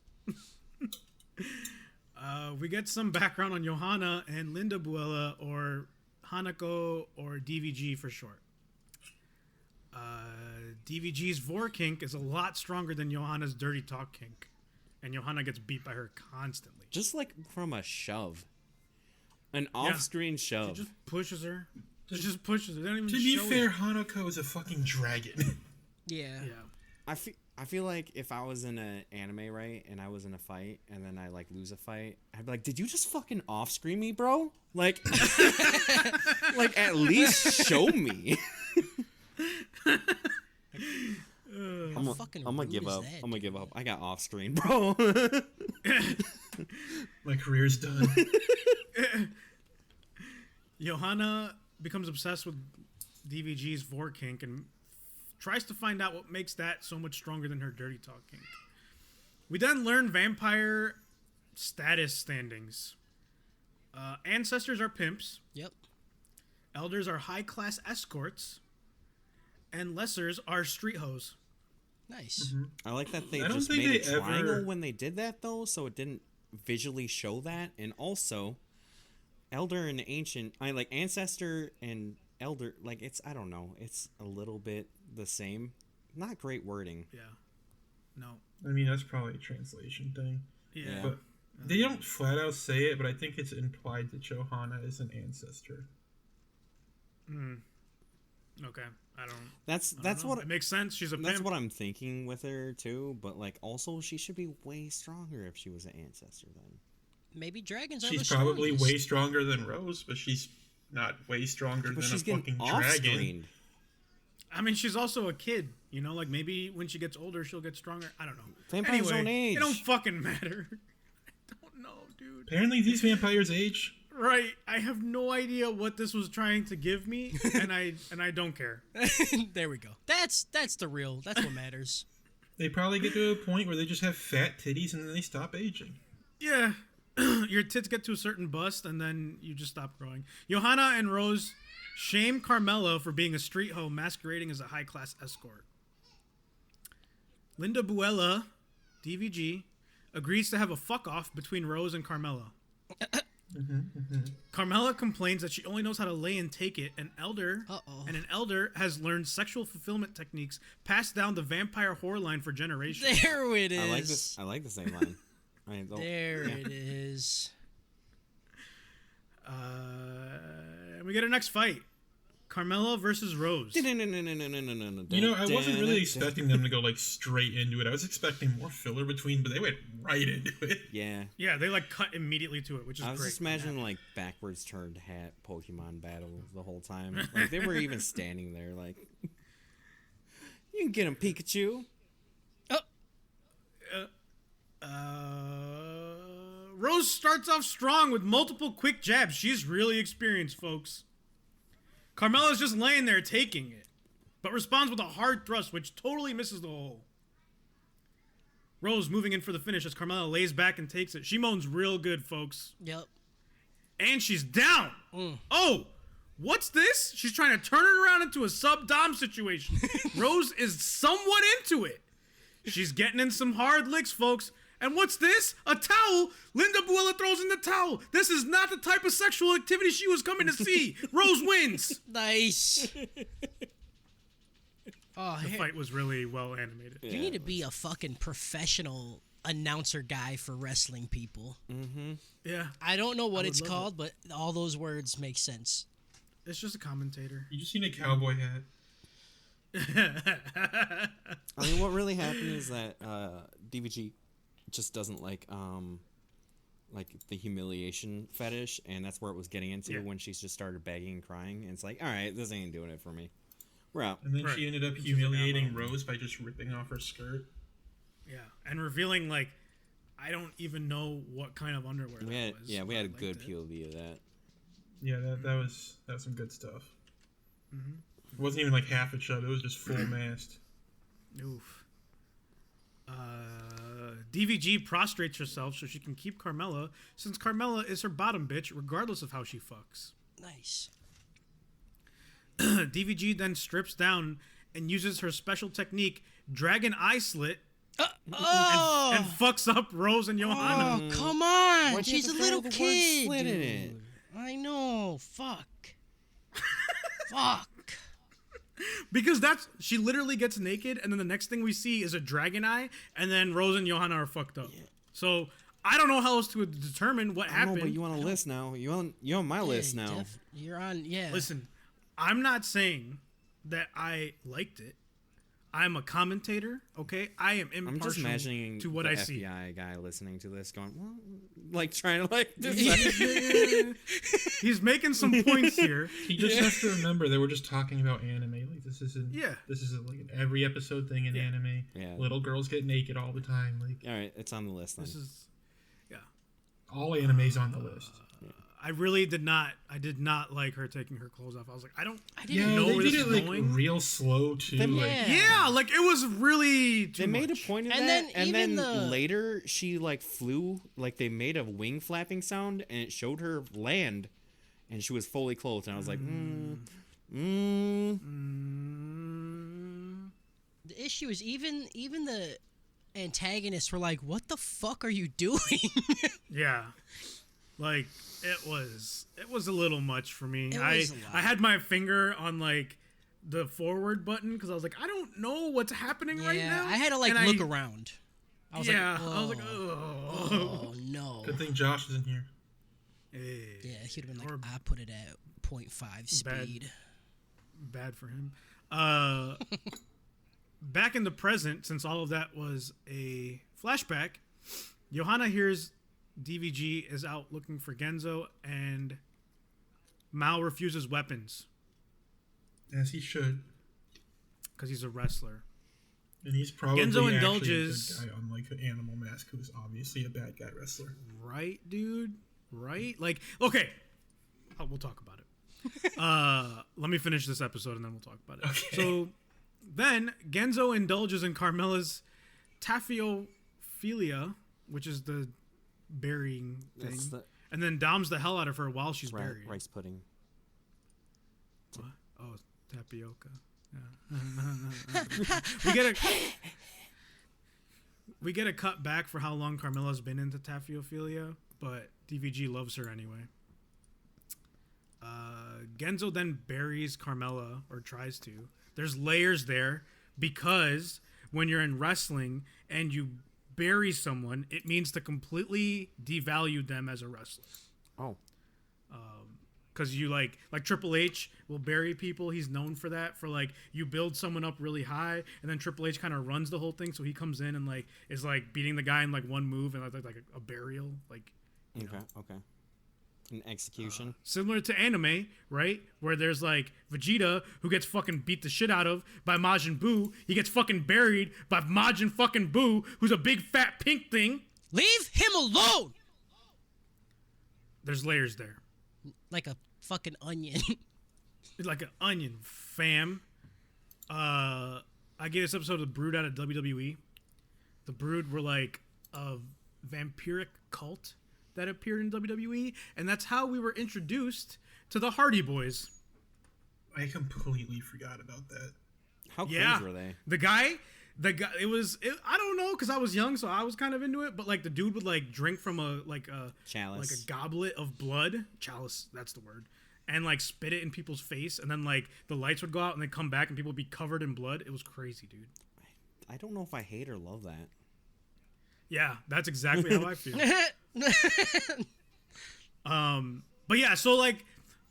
We get some background on Johanna and Linda Buella, or Hanako, or DVG for short. DVG's vor kink is a lot stronger than Johanna's dirty talk kink, and Johanna gets beat by her constantly. Just like from a shove. An off-screen shove. She just pushes her. She just pushes her. They don't even To be show fair, it. Hanako is a fucking dragon. Yeah. Yeah. I feel like if I was in an anime, right, and I was in a fight, and then I like lose a fight, I'd be like, "Did you just fucking off screen me, bro? Like, like at least show me." How fucking I'm gonna rude give is up. that, I'm gonna dude? give up. I got off screen, bro. My career's done. Johanna becomes obsessed with DVG's vor kink and tries to find out what makes that so much stronger than her dirty talk kink. We then learn vampire status standings. Ancestors are pimps, Yep. elders are high-class escorts, and lessers are street hoes. Nice. I like that they I don't just think made a they ever- triangle when they did that, though, so it didn't visually show that. And also, elder and ancient, I like ancestor and elder. Like I don't know. It's a little bit the same. Not great wording. Yeah. No. I mean, that's probably a translation thing. Yeah. But they don't flat out say it, but I think it's implied that Johanna is an ancestor. Okay. I don't That's know. what It makes sense. She's a that's pimp. what I'm thinking with her too. But like, also, she should be way stronger if she was an ancestor. Then Maybe dragons are She's the probably strongest. way stronger than Rose, but she's not way stronger but than a she's fucking getting off dragon. screened. I mean, she's also a kid. You know, like maybe when she gets older, she'll get stronger. I don't know. Vampires don't age. It don't fucking matter. I don't know, dude. Apparently, these vampires age. Right. I have no idea what this was trying to give me, and I don't care. There we go. That's what matters. They probably get to a point where they just have fat titties and then they stop aging. Yeah. Your tits get to a certain bust, and then you just stop growing. Johanna and Rose shame Carmela for being a street hoe masquerading as a high-class escort. Linda Buella, DVG, agrees to have a fuck-off between Rose and Carmela. Carmela complains that she only knows how to lay and take it. An elder has learned sexual fulfillment techniques passed down the vampire whore line for generations. There it is. I like the same line. There it is. And we get our next fight. Carmela versus Rose. You know, I wasn't really expecting them to go like straight into it. I was expecting more filler between, but they went right into it. Yeah. Yeah, they like cut immediately to it, which is I was great. just imagining like backwards turned hat Pokemon battle the whole time. Like they were even standing there like, you can get him, Pikachu. Rose starts off strong with multiple quick jabs. She's really experienced, folks. Carmela's just laying there taking it, but responds with a hard thrust, which totally misses the hole. Rose moving in for the finish as Carmela lays back and takes it. She moans real good, folks. Yep. And she's down. Oh, what's this? She's trying to turn it around into a sub-dom situation. Rose is somewhat into it. She's getting in some hard licks, folks. And what's this? A towel? Linda Buella throws in the towel. This is not the type of sexual activity she was coming to see. Rose wins. Nice. Oh, The fight was really well animated. you need to be a fucking professional announcer guy for wrestling people. Yeah, I don't know what would it's love called, but all those words make sense. it's just a commentator. You just need a cowboy hat. I mean, what really happened is that DVG just doesn't like the humiliation fetish, and that's where it was getting into Yeah. when she just started begging and crying. And it's like, all right, this ain't doing it for me. We're out. And then Right. she ended up She's humiliating an Rose by just ripping off her skirt. Yeah, and revealing like, I don't even know what kind of underwear We that had was. we but had I a good liked it. POV of that. Yeah, that was some good stuff. It wasn't even like half a chub; it was just full mast. Oof. DVG prostrates herself so she can keep Carmella, since Carmella is her bottom bitch regardless of how she fucks. Nice. DVG then strips down and uses her special technique, Dragon Eye Slit, and fucks up Rose and Johanna. Oh, come on. Why'd you She's have a to little throw the word kid. slit in Dude. it? I know. Fuck. Fuck. Because she literally gets naked, and then the next thing we see is a dragon eye, and then Rose and Johanna are fucked up. Yeah. So I don't know how else to determine what happened. No, but you on a list now. You on my list now. You're on. Yeah. Listen, I'm not saying that I liked it. I'm a commentator, okay? I am impartial I'm just imagining to what the I see. FBI guy listening to this going, well, like trying to like decide. He's making some points here. You just have to remember they were just talking about anime. Like this isn't. Yeah. This is like an every episode thing in anime. Yeah. Little girls get naked all the time. Like All right, it's on the list then. This is, all anime's on the list. I really did not. I did not like her taking her clothes off. I was like, I didn't Yeah, know they where did this it is like going. real slow too. Yeah, like it was really too They made a much. point of And that, then and even then later she like flew, like they made a wing flapping sound, and it showed her land, and she was fully clothed, and I was like, The issue is even the antagonists were like, "What the fuck are you doing?" Yeah, like it was a little much for me. It I was a lot. I had my finger on like the forward button because I was like, I don't know what's happening right now. I had to like And look around. I was like, I was like, oh no. Good thing Josh isn't here. Yeah, he'd have been like, Or I put it at 0.5 speed. Bad for him. Back in the present, since all of that was a flashback, Johanna hears DVG is out looking for Genzo, and Mao refuses weapons As he should. because he's a wrestler. And he's probably Genzo actually indulges- a good guy, unlike Animal Mask, who's obviously a bad guy wrestler. Right, dude? Right? Like, okay. We'll talk about it. Let me finish this episode and then we'll talk about it. Okay. So then Genzo indulges in Carmella's taphiophilia, which is the burying thing, That's the and then doms the hell out of her while she's buried. rice pudding. What? Oh, tapioca. Yeah. we get a cut back for how long Carmella's been into taphiophilia, but DVG loves her anyway. Genzo then buries Carmella, or tries to. There's layers there because when you're in wrestling and you bury someone, it means to completely devalue them as a wrestler. Oh, Because you like Triple H will bury people. He's known for that. For like, you build someone up really high, and then Triple H kind of runs the whole thing. So he comes in and like is like beating the guy in like one move and like a burial, like. okay. An execution. Similar to anime, right? Where there's like Vegeta who gets fucking beat the shit out of by Majin Buu. He gets fucking buried by Majin fucking Buu, who's a big fat pink thing. Leave him alone! There's layers there. Like a fucking onion. It's like an onion, fam. I gave this episode of The Brood out of WWE. The Brood were like a vampiric cult that appeared in WWE, and that's how we were introduced to the Hardy Boys. I completely forgot about that. How cringe Yeah, were they? the guy. I don't know, because I was young, so I was kind of into it. But like the dude would like drink from a Chalice. like a goblet of blood, chalice. That's the word. And like spit it in people's face, and then like the lights would go out, and they'd come back, and people would be covered in blood. It was crazy, dude. I don't know if I hate or love that. Yeah, that's exactly how I feel. But yeah, so like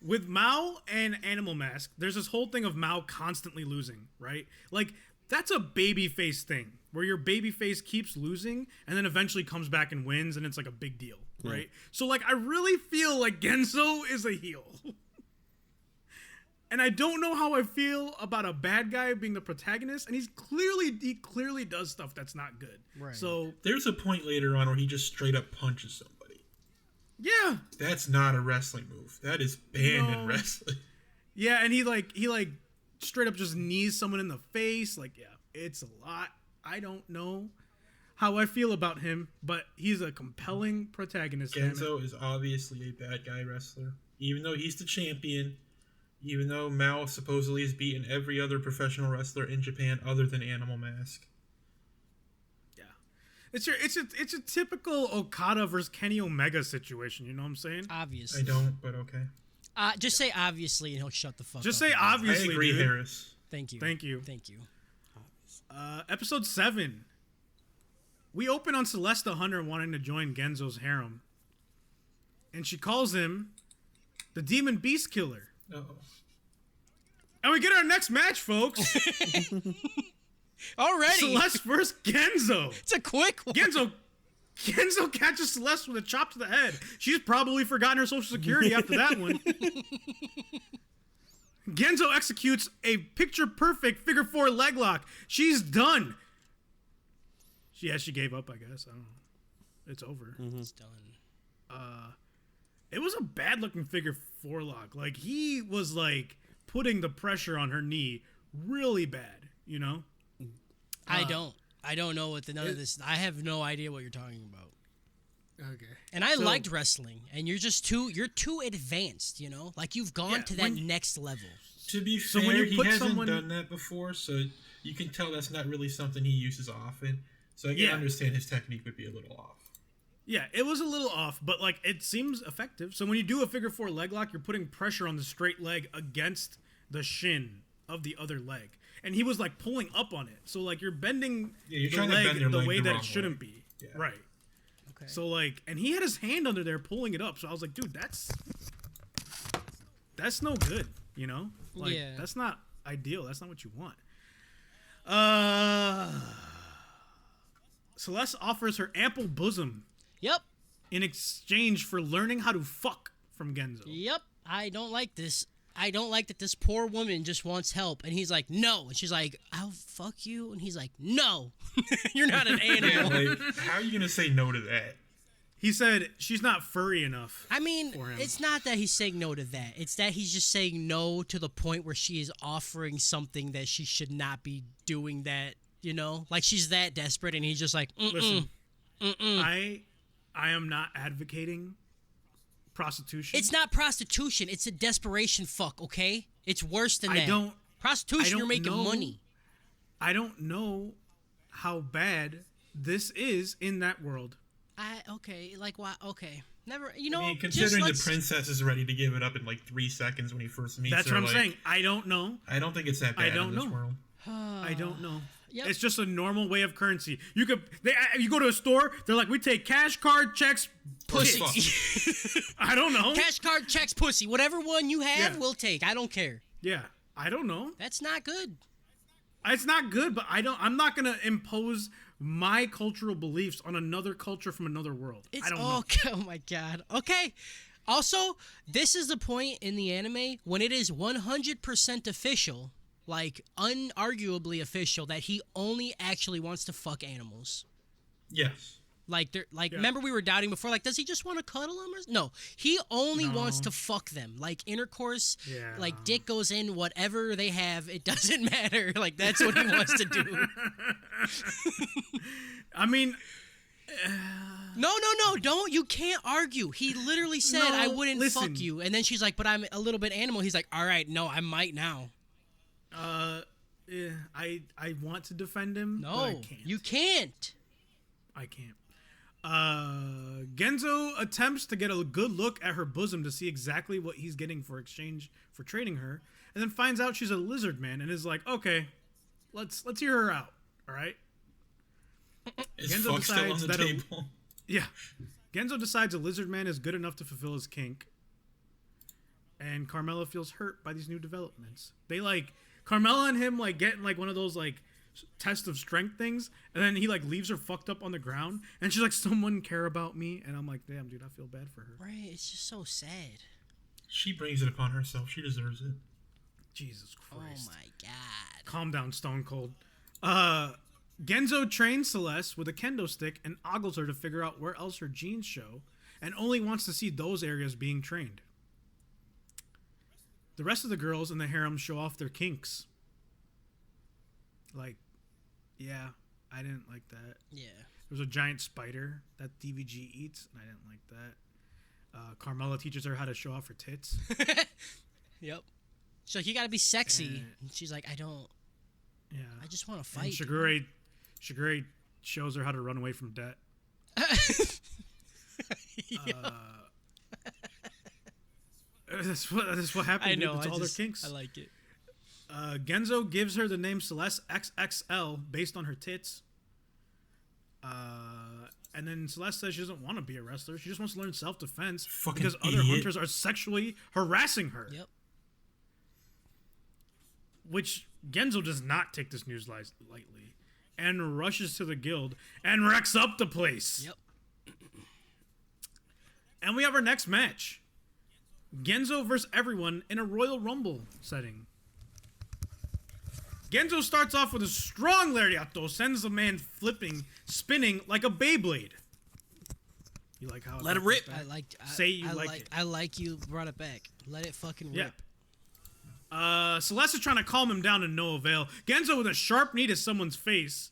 with Mao and Animal Mask, there's this whole thing of Mao constantly losing, right? Like that's a babyface thing where your babyface keeps losing and then eventually comes back and wins, and it's like a big deal, right? So like I really feel like Genzo is a heel. And I don't know how I feel about a bad guy being the protagonist, and he clearly does stuff that's not good. Right. So There's a point later on where he just straight up punches somebody. yeah, That's not a wrestling move. That is banned No. in wrestling. yeah, and he straight up just knees someone in the face. Like, yeah, it's a lot. I don't know how I feel about him, but he's a compelling protagonist. Genzo is obviously a bad guy wrestler. Even though he's the champion, even though Mao supposedly has beaten every other professional wrestler in Japan other than Animal Mask. Yeah. It's a typical Okada versus Kenny Omega situation, you know what I'm saying? Obviously. I don't, but okay. Just say obviously and he'll shut the fuck up. Just say obviously. I agree, dude. Harris. Thank you. Thank you. Thank you. Episode 7. We open on Celesta Hunter wanting to join Genzo's harem. And she calls him the Demon Beast Killer. Uh-oh. And we get our next match, folks. Already. Celeste versus Genzo. It's a quick one. Genzo catches Celeste with a chop to the head. She's probably forgotten her social security after that one. Genzo executes a picture-perfect figure 4 leg lock. She's done. She gave up, I guess. I don't know. It's over. It's done. It was a bad-looking figure 4 lock. Like, he was, like, putting the pressure on her knee really bad, you know? I don't know what none of this. I have no idea what you're talking about. Okay. And I liked wrestling, and you're too advanced, you know? Like you've gone to that next level. To be So fair, when you he put hasn't someone- done that before, so you can tell that's not really something he uses often. So I can Yeah. understand his technique would be a little off. Yeah, it was a little off, but, like, it seems effective. So when you do a figure 4 leg lock, you're putting pressure on the straight leg against the shin of the other leg. And he was, like, pulling up on it. So, like, you're bending you're the trying to leg bend your the leg way the that wrong it shouldn't way. be. Yeah. Right. Okay. So, like, and he had his hand under there pulling it up. So I was like, dude, that's no good, you know? Like, Yeah. that's not ideal. That's not what you want. Celeste offers her ample bosom Yep. in exchange for learning how to fuck from Genzo. Yep. I don't like this. I don't like that this poor woman just wants help. And he's like, no. And she's like, I'll fuck you. And he's like, no. You're not an animal. Like, how are you gonna say no to that? He said she's not furry enough. I mean, for him. it's not that he's saying no to that. It's that he's just saying no to the point where she is offering something that she should not be doing that, you know? Like, she's that desperate, and he's just like, Listen, I am not advocating prostitution. It's not prostitution. It's a desperation fuck, okay? It's worse than that. Prostitution, you're making money. I don't know how bad this is in that world. Okay, like, why? Okay. Never, you know, I mean, just considering the let's- princess is ready to give it up in like 3 seconds when he first meets That's her. what I'm like, saying. I don't know. I don't think it's that bad I don't in this know. world. I don't know. Yep. It's just a normal way of currency. You go to a store, they're like, we take cash, card, checks, Pussy. Fuck. I don't know. Cash card, checks, pussy. Whatever one you have, Yeah. we'll take. I don't care. Yeah, I don't know. That's not good. It's not good, but I'm not gonna impose my cultural beliefs on another culture from another world. It's I don't know. okay. Oh my god. Okay. Also, this is the point in the anime when it is 100% official, like unarguably official, that he only actually wants to fuck animals. Yes. Like, Yeah. remember we were doubting before, like, does he just want to cuddle them? No, he only wants to fuck them. Like, intercourse, Yeah. like, dick goes in whatever they have. It doesn't matter. Like, that's what he wants to do. I mean, No, don't. You can't argue. He literally said, No, I wouldn't listen. fuck you. And then she's like, but I'm a little bit animal. He's like, all right, no, I might now. I want to defend him. but I No, can't. you can't. I can't. Genzo attempts to get a good look at her bosom to see exactly what he's getting for exchange for trading her, and then finds out she's a lizard man and is like, okay, let's hear her out. All right. Is Genzo fuck still on decides the that table? Yeah. Genzo decides a lizard man is good enough to fulfill his kink. And Carmela feels hurt by these new developments. They Carmela and him getting one of those test of strength things, and then he leaves her fucked up on the ground, and she's like, someone care about me, and I'm like, damn dude, I feel bad for her. Right, it's just so sad. She brings it upon herself. She deserves it. Jesus Christ. Oh my god. Calm down, Stone Cold. Genzo trains Celeste with a kendo stick and ogles her to figure out where else her genes show, and only wants to see those areas being trained. The rest of the girls in the harem show off their kinks. Yeah, I didn't like that. Yeah. There's a giant spider that DVG eats, and I didn't like that. Carmela teaches her how to show off her tits. Yep. She's like, you gotta be sexy. And- And she's like, I don't. Yeah. I just want to And fight. Shigure shows her how to run away from debt. That's what happened. I Dude. know. It's all their I kinks. like it. Genzo gives her the name Celeste XXL based on her tits. And then Celeste says she doesn't want to be a wrestler. She just wants to learn self-defense Fucking because other idiot. hunters are sexually harassing her. Yep. Which Genzo does not take this news lightly and rushes to the guild and wrecks up the place. Yep. And we have our next match. Genzo versus everyone in a Royal Rumble setting. Genzo starts off with a strong lariato, sends the man spinning like a Beyblade. You like how Let it rip. I like. Say you like it. I like you brought it back. Let it fucking rip. Yeah. Celeste is trying to calm him down to no avail. Genzo with a sharp knee to someone's face.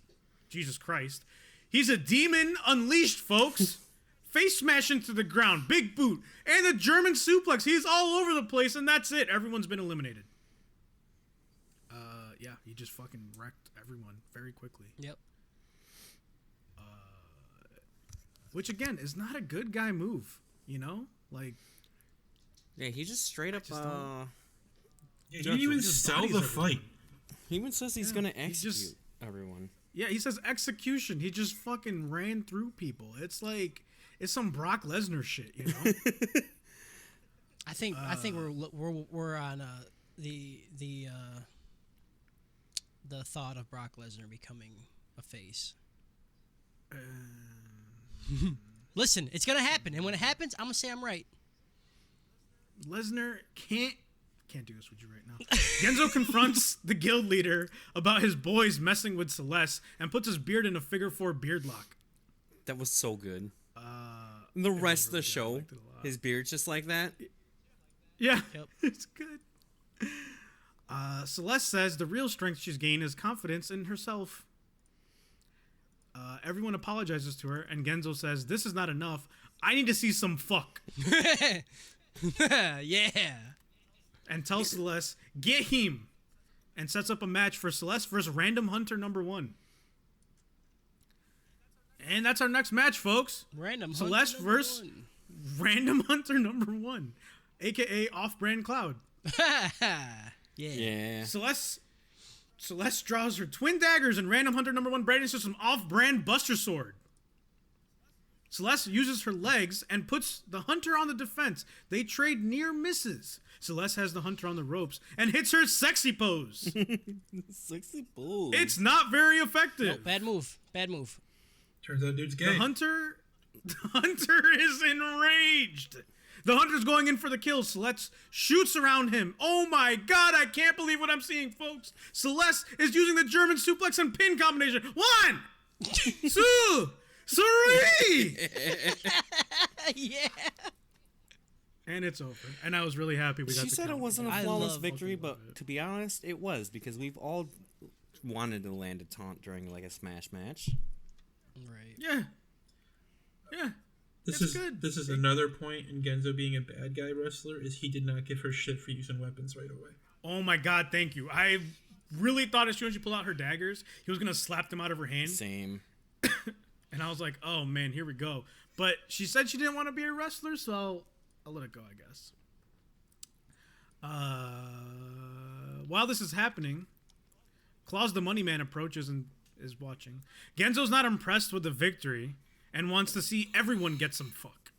Jesus Christ. He's a demon unleashed, folks. Face smash into the ground. Big boot. And a German suplex. He's all over the place, and that's it. Everyone's been eliminated. Yeah, he just fucking wrecked everyone very quickly. Yep. Which, again, is not a good guy move. You know? Like, Yeah, he just straight up. just don't- Yeah, he didn't even Just sell bodies the everyone. fight. He even says he's gonna execute just- everyone. yeah, he says execution. He just fucking ran through people. It's like, it's some Brock Lesnar shit, you know? I think we're on the thought of Brock Lesnar becoming a face. Listen, it's gonna happen, and when it happens, I'm gonna say I'm right. Lesnar can't do this with you right now. Genzo confronts the guild leader about his boys messing with Celeste and puts his beard in a figure 4 beard lock. That was so good. The rest of the show, liked it a lot. his beard's just like that. Yeah, Yep. it's good. Celeste says the real strength she's gained is confidence in herself. Everyone apologizes to her, and Genzo says, "This is not enough. I need to see some fuck." Yeah. And tells Celeste, "Get him," and sets up a match for Celeste versus Random Hunter number 1. And that's our next match, folks. Random Celeste Hunter versus number Random Hunter number 1, aka Off-Brand Cloud. one. Yeah. Yeah. Celeste draws her twin daggers, and Random Hunter number 1 brandishes some off-brand Buster Sword. Celeste uses her legs and puts the Hunter on the defense. They trade near misses. Celeste has the Hunter on the ropes and hits her sexy pose. Sexy bull. It's not very effective. No, bad move. Bad move. Turns out dude's The gay. Hunter is enraged. The Hunter's going in for the kill. Celeste shoots around him. Oh my god, I can't believe what I'm seeing, folks. Celeste is using the German suplex and pin combination. 1, 2, 3. Yeah. And it's over. And I was really happy we got She the said it count. wasn't a I flawless love victory, fucking love but it. to be honest, it was because we've all wanted to land a taunt during like a smash match. Right. Yeah. Yeah. This It's is good. this is another point in Genzo being a bad guy wrestler is he did not give her shit for using weapons right away. Oh my god, thank you. I really thought as soon as she pulled out her daggers, he was going to slap them out of her hand. Same. And I was like, oh man, here we go. But she said she didn't want to be a wrestler, so I'll let it go, I guess. While this is happening, Claus the Money Man approaches and is watching. Genzo's not impressed with the victory and wants to see everyone get some fuck.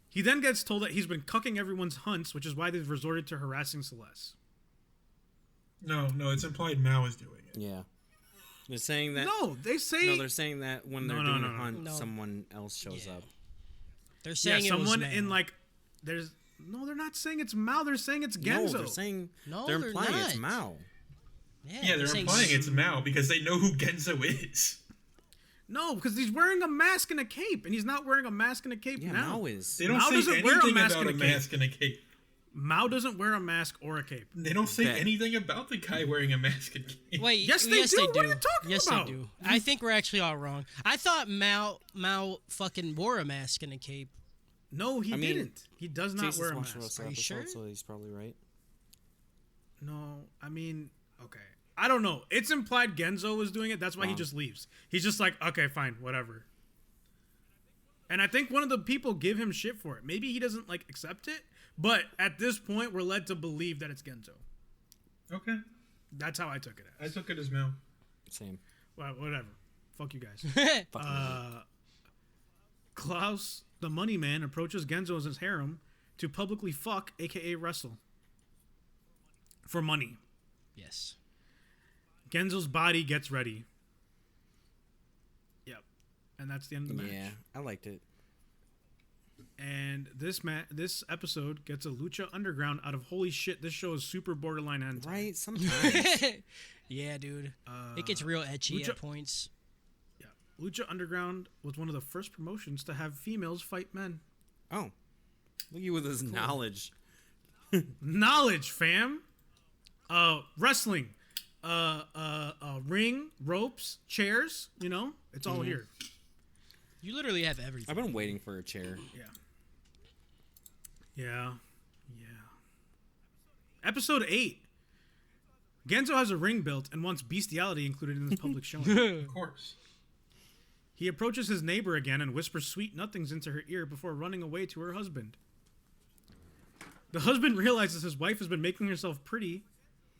He then gets told that he's been cucking everyone's hunts, which is why they've resorted to harassing Celeste. No, it's implied Mao is doing it. Yeah. They're saying that. No, they say... No, they're saying that when they're No, doing no, a no. hunt, No. someone else shows Yeah. up. They're yeah, saying it was someone Mao. in like... There's... No, they're not saying it's Mao. They're saying it's Genzo. No, they're saying No, they're they're implying it's not. Mao. Yeah, they're saying implying it's Mao because they know who Genzo is. No, because he's wearing a mask and a cape, and he's not wearing a mask and a cape Yeah, now. Mao is. They don't Mao say doesn't wear a anything mask about and a a cape. mask and a cape. Mao doesn't wear a mask or a cape. They don't say Bet. anything about the guy wearing a mask and cape. Wait, Yes, they do. What are you talking yes, about? they do. I think we're actually all wrong. I thought Mao fucking wore a mask and a cape. No, he I mean, didn't. He does not Jesus wear a watched mask. the Are you episode, sure? So he's probably right. No, I mean, okay. I don't know. It's implied Genzo was doing it. That's why he Wrong. just leaves. He's just like, okay, fine, whatever. And I think one of the people give him shit for it. Maybe he doesn't like accept it, but at this point, we're led to believe that it's Genzo. Okay. That's how I took it I as. took it as Mel. Same. Well, whatever. Fuck you guys. Fuck Klaus, the money man, approaches Genzo as his harem to publicly fuck, aka wrestle. For money. Yes. Genzo's body gets ready. Yep. And that's the end of the match. Yeah, I liked it. And this episode gets a Lucha Underground out of holy shit, this show is super borderline hentai. Right? Sometimes. Yeah, dude. It gets real etchy Lucha- at points. Yeah. Lucha Underground was one of the first promotions to have females fight men. Oh. Look at you with his knowledge. Knowledge, fam. Wrestling. Ring, ropes, chairs, you know? It's all here. You literally have everything. I've been waiting for a chair. Yeah. Episode 8. Genzo has a ring built and wants bestiality included in his public showing. Of course. He approaches his neighbor again and whispers sweet nothings into her ear before running away to her husband. The husband realizes his wife has been making herself pretty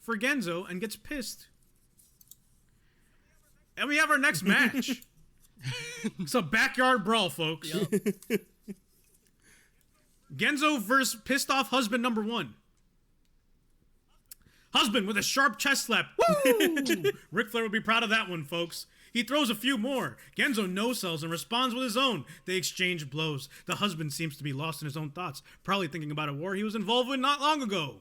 for Genzo and gets pissed. And we have our next match. It's a backyard brawl, folks. Genzo versus pissed off husband number 1. Husband with a sharp chest slap. Woo! Ric Flair would be proud of that one, folks. He throws a few more. Genzo no-sells and responds with his own. They exchange blows. The husband seems to be lost in his own thoughts, probably thinking about a war he was involved with not long ago.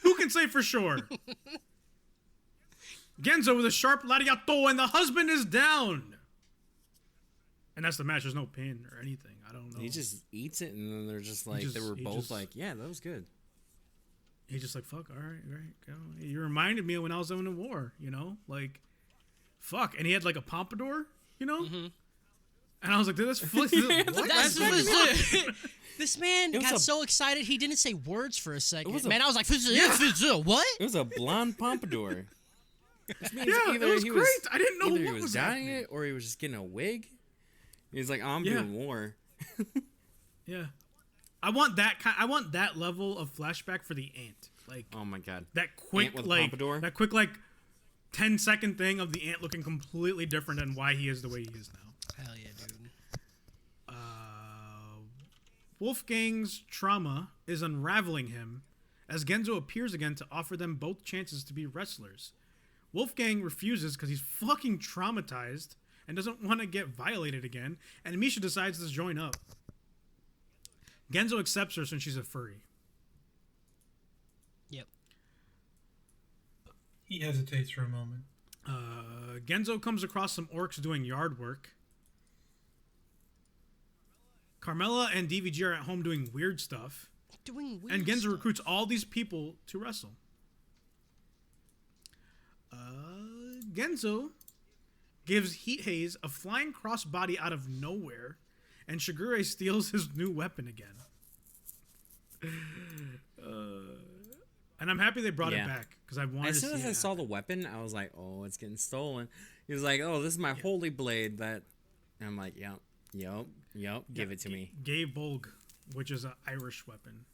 Who can say for sure? Genzo with a sharp lariato and the husband is down. And that's the match. There's no pin or anything. I don't know. He just eats it, and then they're just like, just- they were he both just- like, yeah, that was good. He's just like, fuck, all right, go. You reminded me of when I was in a war, you know? Like, fuck. And he had like a pompadour, you know? Mm-hmm. And I was like, dude, that's what? This man was got a- so excited he didn't say words for a second. was a- Man, I was like, what? It was a blonde pompadour. Which means Yeah, it was he great. I didn't know either what he was dyeing happening. it or he was just getting a wig. He's like, I'm Yeah. doing war. Yeah. I want that level of flashback for the ant. Like, Oh my god. that quick, with a like, pompadour? that quick, like, 10-second thing of the ant looking completely different than why he is the way he is now. Hell yeah, dude. Wolfgang's trauma is unraveling him as Genzo appears again to offer them both chances to be wrestlers. Wolfgang refuses because he's fucking traumatized and doesn't want to get violated again, and Misha decides to join up. Genzo accepts her since she's a furry. Yep. He hesitates for a moment. Genzo comes across some orcs doing yard work. Carmella and DVG are at home doing weird stuff. Doing weird And Genzo stuff. recruits all these people to wrestle. Genzo gives Heat Haze a flying crossbody out of nowhere, and Shigure steals his new weapon again. And I'm happy they brought it Yeah. back because I wanted As to soon see as I it saw happen. the weapon, I was like, oh, it's getting stolen. He was like, oh, this is my holy blade. That, and I'm like, yep, give it to me. Gay Bolg, which is an Irish weapon.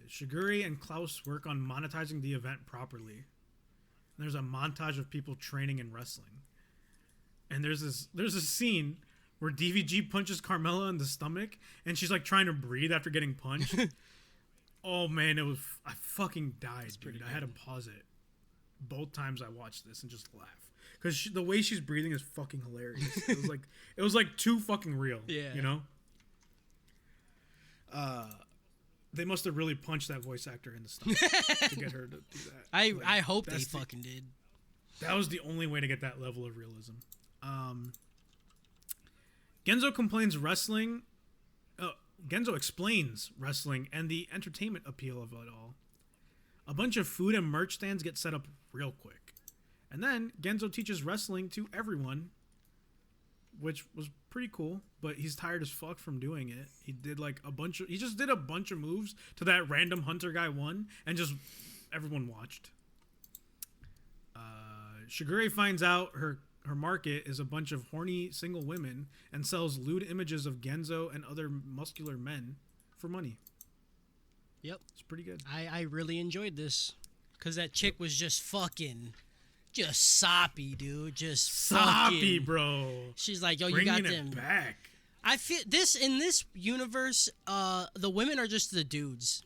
Shigure and Klaus work on monetizing the event properly. There's a montage of people training and wrestling. And there's a scene where DVG punches Carmella in the stomach and she's like trying to breathe after getting punched. Oh man, I fucking died, dude. I had to pause it both times I watched this and just laugh. Cuz the way she's breathing is fucking hilarious. It was like too fucking real, Yeah. you know? They must have really punched that voice actor in the stomach to get her to do that. I hope they that's fucking did. That was the only way to get that level of realism. Genzo complains wrestling. Genzo explains wrestling and the entertainment appeal of it all. A bunch of food and merch stands get set up real quick. And then Genzo teaches wrestling to everyone, which was pretty cool, but he's tired as fuck from doing it. He just did a bunch of moves to that random hunter guy won, and just everyone watched. Shigure finds out her market is a bunch of horny single women and sells lewd images of Genzo and other muscular men for money. Yep. It's pretty good. I really enjoyed this because that chick was just soppy, dude. Just Soppy, fucking, bro. She's like, yo, you Bringing got them. it back. I feel in this universe, the women are just the dudes.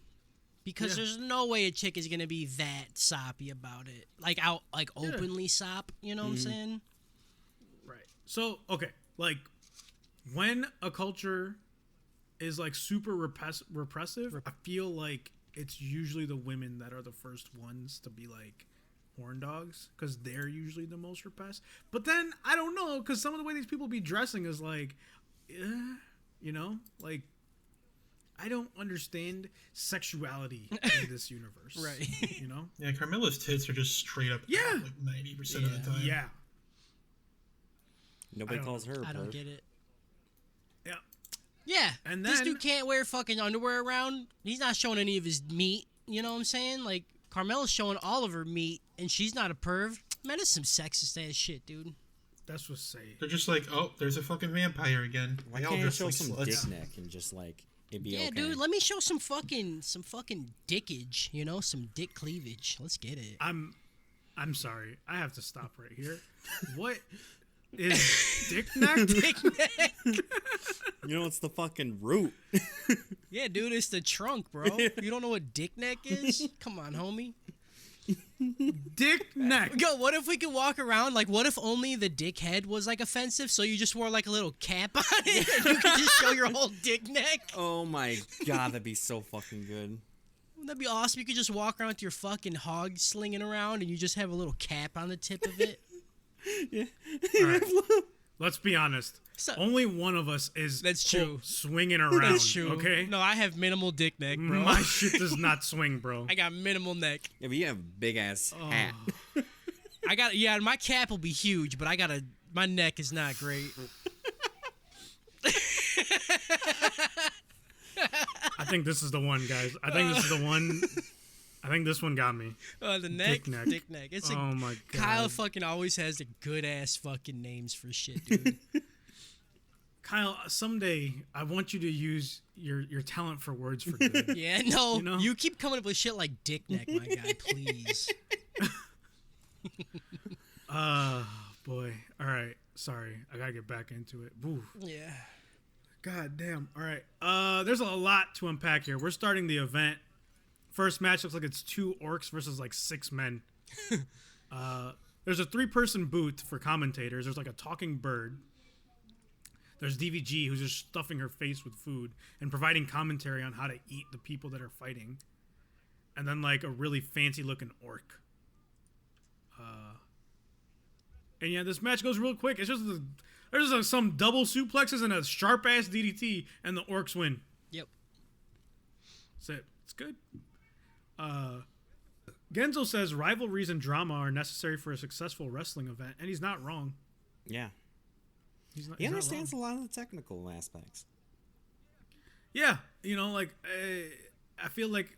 Because there's no way a chick is gonna be that soppy about it, openly sop. You know what I'm saying? Right. So okay, like when a culture is like super repressive, I feel like it's usually the women that are the first ones to be like horn dogs because they're usually the most repressed. But then I don't know because some of the way these people be dressing is like, like. I don't understand sexuality in this universe. Right. You know? Yeah, Carmella's tits are just straight up out, like 90% of the time. Yeah. Nobody calls her a I don't perv. get it. Yeah. Yeah. And this then- dude can't wear fucking underwear around. He's not showing any of his meat. You know what I'm saying? Like, Carmella's showing all of her meat, and she's not a perv. Man, that's some sexist ass shit, dude. That's what's say. They're just like, oh, there's a fucking vampire again. Why They all can't you dress show like some sluts. dick neck and just like it'd be Yeah, okay? dude, let me show some fucking dickage, some dick cleavage. Let's get it. I'm sorry. I have to stop right here. What is dick neck? Dick neck. You know, it's the fucking root. Yeah, dude, it's the trunk, bro. You don't know what dick neck is? Come on, homie. Dick neck. Yo, what if we could walk around, what if only the dick head was, offensive, so you just wore, a little cap on it, and you could just show your whole dick neck? Oh my god, that'd be so fucking good. Wouldn't that be awesome? You could just walk around with your fucking hog slinging around, and you just have a little cap on the tip of it. All right. Let's be honest. So- Only one of us is That's quote, true. swinging around. That's true. Okay. No, I have minimal dick neck, bro. My shit does not swing, bro. I got minimal neck. Yeah, but you have a big ass hat. My cap will be huge, but my neck is not great. I think this is the one, guys. I think this is the one. I think this one got me. The neck? Dick neck. It's Oh my god. Kyle fucking always has the good ass fucking names for shit, dude. Kyle, someday I want you to use your talent for words for good. Yeah, no. You know? You keep coming up with shit like dick neck, my guy, please. Boy. All right. Sorry. I gotta get back into it. Woo. Yeah. God damn. All right. There's a lot to unpack here. We're starting the event. First match looks like it's 2 orcs versus 6 men. There's a 3-person booth for commentators. There's a talking bird. There's DVG who's just stuffing her face with food and providing commentary on how to eat the people that are fighting. And then a really fancy looking orc. And yeah, this match goes real quick. It's just there's some double suplexes and a sharp ass DDT, and the orcs win. Yep. That's it. It's good. Genzo says rivalries and drama are necessary for a successful wrestling event, and he's not wrong. Yeah. He's not, He he's not understands a wrong. lot of the technical aspects. Yeah, I feel like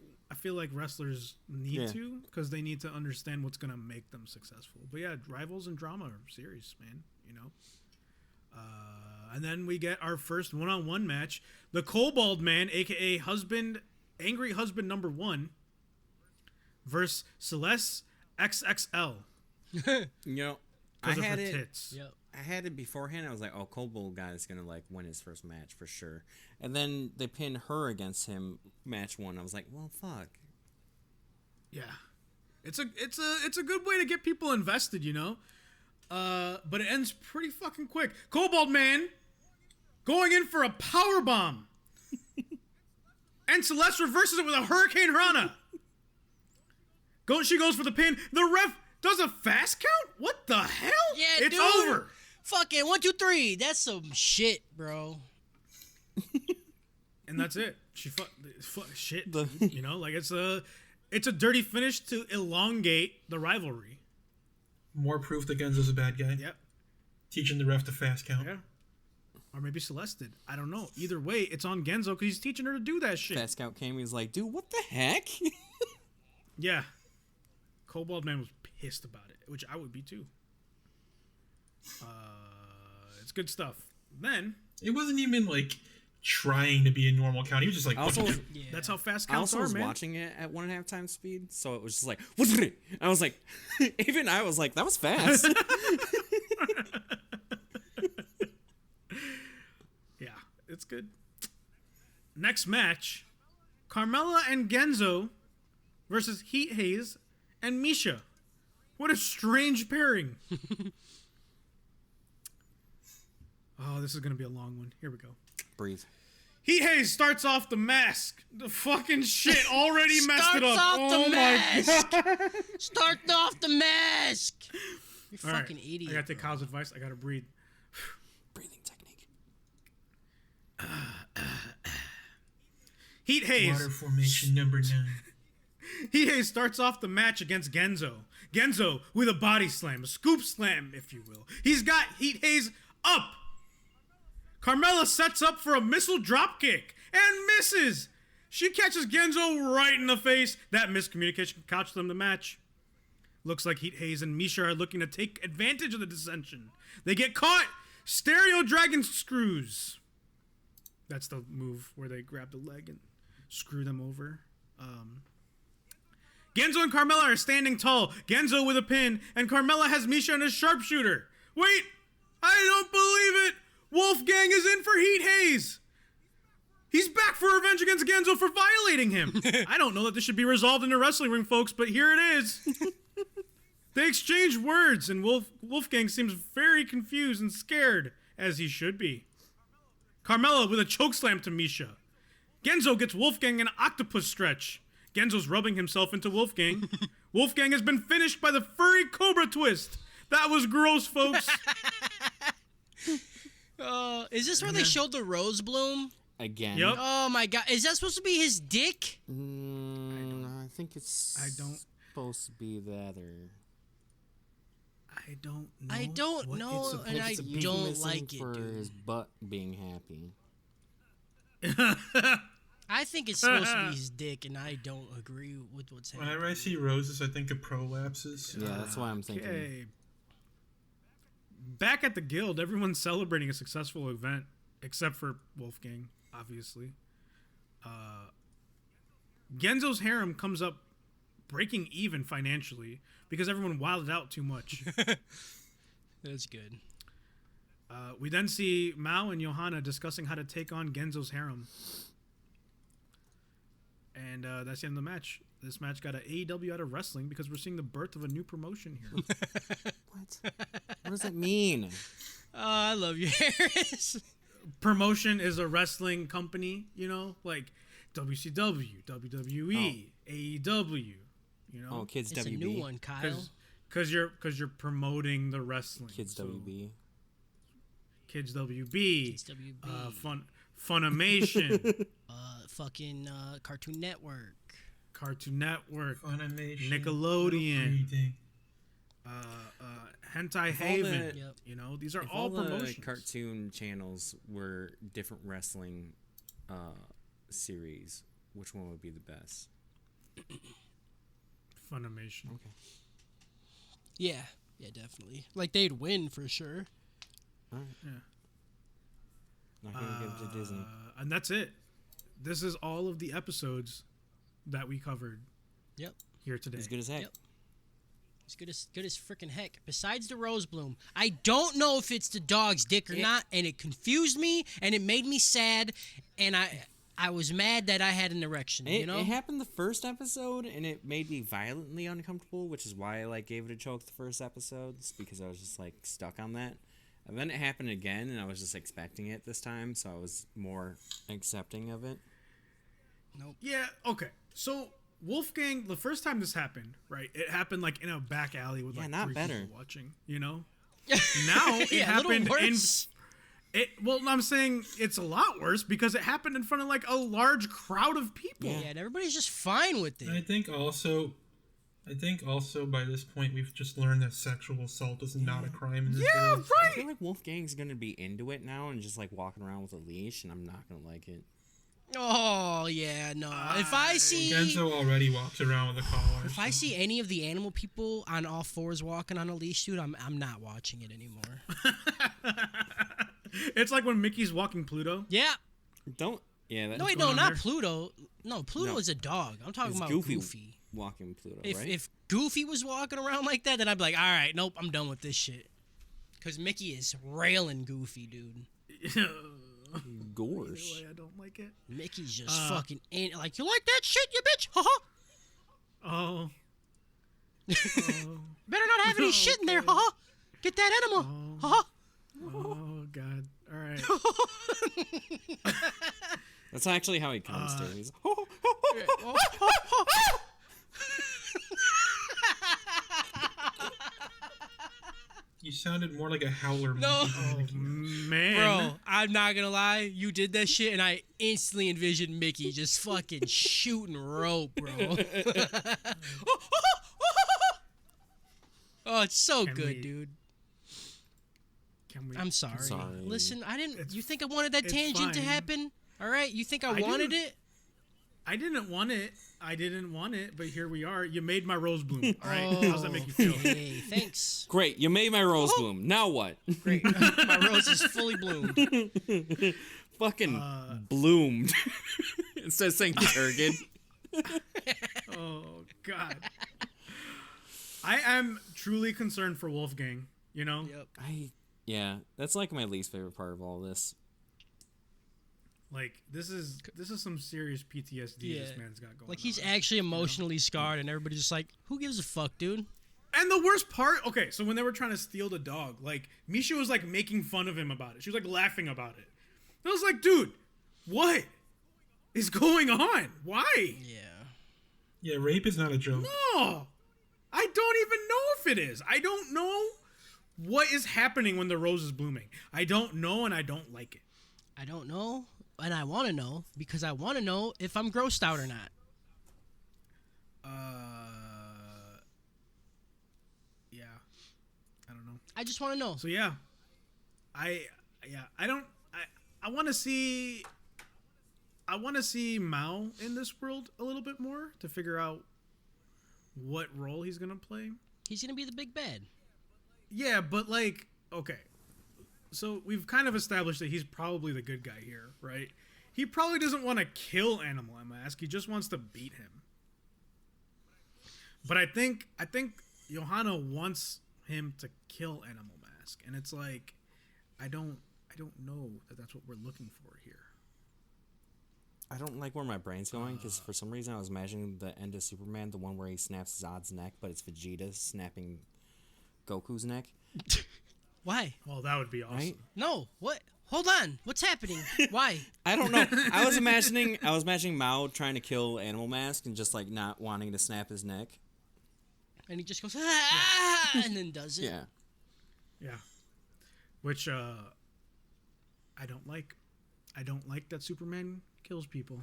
wrestlers need to because they need to understand what's gonna make them successful. But yeah, rivals and drama are serious, man. And then we get our first one-on-one match: the Kobold Man, aka Angry Husband Number 1, versus Celeste XXL. You know, I Because of had her it. tits. Yep. I had it beforehand. I was like, "Oh, Kobold guy is gonna win his first match for sure." And then they pinned her against him match 1. I was like, "Well, fuck." Yeah, it's a good way to get people invested, but it ends pretty fucking quick. Kobold Man going in for a power bomb, and Celeste reverses it with a Hurricane Rana. She goes for the pin. The ref does a fast count. What the hell? Yeah, it's dude. over. Fucking 1, 2, 3. That's some shit, bro. And and that's it. She shit. The- Dude, you know, like it's a dirty finish to elongate the rivalry. More proof that Genzo's a bad guy. Yep. Teaching the ref to fast count. Yeah. Or maybe Celeste did. I don't know. Either way, it's on Genzo because he's teaching her to do that shit. Fat Scout came. He's like, dude, what the heck? Yeah. Cobalt Man was pissed about it, which I would be too. It's good stuff. Then It wasn't even like trying to be a normal count. He was just like, I also, Yeah. that's how fast I counts also are, was man. watching it at 1.5 times speed, so it was just like, I was like, even I was like, that was fast. Yeah, it's good. Next match, Carmella and Genzo versus Heat Haze and Misha. What a strange pairing. Oh, this is going to be a long one. Here we go. Breathe. Heat Haze starts off the mask. The fucking shit already messed it Starts up. off the Oh my mask. god. Start off the mask. You All right, fucking idiot. I gotta take Kyle's advice. I gotta breathe. Breathing technique. Heat Haze. water formation number 9. Heat Haze starts off the match against Genzo. Genzo with a body slam, a scoop slam, if you will. He's got Heat Haze up. Carmella sets up for a missile dropkick and misses. She catches Genzo right in the face. That miscommunication cost them the match. Looks like Heat Haze and Misha are looking to take advantage of the dissension. They get caught. Stereo Dragon Screws. That's the move where they grab the leg and screw them over. Genzo and Carmella are standing tall. Genzo with a pin, and Carmella has Misha in a sharpshooter. Wait! I don't believe it! Wolfgang is in for Heat Haze! He's back for revenge against Genzo for violating him! I don't know that this should be resolved in a wrestling ring, folks, but here it is. They exchange words, and Wolfgang seems very confused and scared, as he should be. Carmella with a chokeslam to Misha. Genzo gets Wolfgang an octopus stretch. Genzo's rubbing himself into Wolfgang. Wolfgang has been finished by the furry cobra twist. That was gross, folks. Is this where they showed the rose bloom? Again. Yep. Oh my god. Is that supposed to be his dick? I think it's I don't- supposed to be that or... I don't know. I don't what know, it's supposed and I to be. don't euphemism like it, for dude. his butt being happy. I think it's supposed to be his dick, and I don't agree with what's happening. Whenever I see roses, I think of prolapses. Yeah, that's why I'm thinking. Okay. Back at the guild, everyone's celebrating a successful event, except for Wolfgang, obviously. Genzo's harem comes up breaking even financially because everyone wilded out too much. That's good. We then see Mao and Johanna discussing how to take on Genzo's harem. And that's the end of the match. This match got an AEW out of wrestling because we're seeing the birth of a new promotion here. What? What does that mean? Oh, I love you, Harris. Promotion is a wrestling company, you know, like WCW, WWE, AEW, you know. Oh, Kids It's WB. a new one, Kyle. Because you're promoting the wrestling. Kids So, WB. Kids WB. Kids WB. Funimation. Fucking Cartoon Network. Cartoon Network. Funimation. Nickelodeon. Everything. Hentai If all Haven. the- Yep. You know, these are If all the promotions. cartoon channels were different wrestling series, which one would be the best? Funimation. Okay. Yeah, definitely. Like they'd win for sure. All right. Yeah. Not gonna give it to Disney. And that's it. This is all of the episodes that we covered Yep. here today. As good as heck. Yep. It's good as freaking heck. Besides the rose bloom, I don't know if it's the dog's dick or not, and it confused me, and it made me sad, and I was mad that I had an erection. It, you know, it happened the first episode, and it made me violently uncomfortable, which is why I like gave it a choke the first episodes because I was just like stuck on that. And then it happened again, and I was just expecting it this time, so I was more accepting of it. Yeah, okay. So Wolfgang, the first time this happened, right? It happened like in a back alley with Yeah, like not three better. people watching, you know? Now it Yeah, a little happened in worse. Well, I'm saying it's a lot worse because it happened in front of like a large crowd of people. Yeah, and everybody's just fine with it. I think also by this point we've just learned that sexual assault is not a crime in this world. I feel like Wolfgang's gonna be into it now and just like walking around with a leash, and I'm not gonna like it. Oh yeah, no. If I see Genzo already walks around with a collar. if I see any of the animal people on all fours walking on a leash, dude, I'm not watching it anymore. It's like when Mickey's walking Pluto. Yeah. Don't. Yeah. That's No, wait, going no, on not there? Pluto. No, Pluto No. is a dog. I'm talking It's about Goofy. Goofy. Walking Pluto, If right? if Goofy was walking around like that, then I'd be like, all right, nope, I'm done with this shit. Because Mickey is railing Goofy, dude. Gorsh. I don't like it. Mickey's just fucking like, you like that shit, you bitch? Haha. Oh. Better not have any shit in there, haha. Get that animal, haha. Oh God. All right. That's actually how he comes to. He's You sounded more like a howler. No. monkey than a Mickey Mouse. Man. Bro, I'm not gonna lie. You did that shit, and I instantly envisioned Mickey just fucking shooting rope, bro. Oh, it's so Can good, we- dude. Can we? I'm sorry. sorry. Listen, I didn't. It's- You think I wanted that it's tangent to fine. happen? All right. You think I I wanted didn't. it? I didn't want it. But here we are. You made my rose bloom. All right. How's that make you feel? Hey, thanks. great. You made my rose bloom. Now what? Great. My rose is fully bloomed. Fucking bloomed. Instead of saying turgid. Oh God. I am truly concerned for Wolfgang. You know. Yep. Yeah, that's like my least favorite part of all this. Like this is some serious PTSD this man's got going. Like he's on. actually emotionally scarred, and everybody's just like, "Who gives a fuck, dude?" And the worst part, okay, so when they were trying to steal the dog, like Misha was like making fun of him about it. She was like laughing about it. I was like, dude, what is going on? Why? Yeah. Yeah, rape is not a joke. No, I don't even know if it is. I don't know what is happening when the rose is blooming. I don't know, and I don't like it. I don't know, and I want to know because I want to know if I'm grossed out or not. Yeah, I don't know. I just want to know. So yeah, I want to see. I want to see Mao in this world a little bit more to figure out what role he's gonna play. He's gonna be the big bad. Yeah, but like, okay, so we've kind of established that he's probably the good guy here, right? He probably doesn't want to kill Animal Mask. He just wants to beat him. But I think Johanna wants him to kill Animal Mask, and it's like, I don't know that that's what we're looking for here. I don't like where my brain's going because for some reason I was imagining the end of Superman, the one where he snaps Zod's neck, but it's Vegeta snapping Goku's neck. Why? Well, that would be awesome. Right? No. What? Hold on. What's happening? Why? I don't know. I was imagining Mao trying to kill Animal Mask and just like not wanting to snap his neck. And he just goes, ah, and then does it. Yeah. Yeah. Which I don't like. I don't like that Superman kills people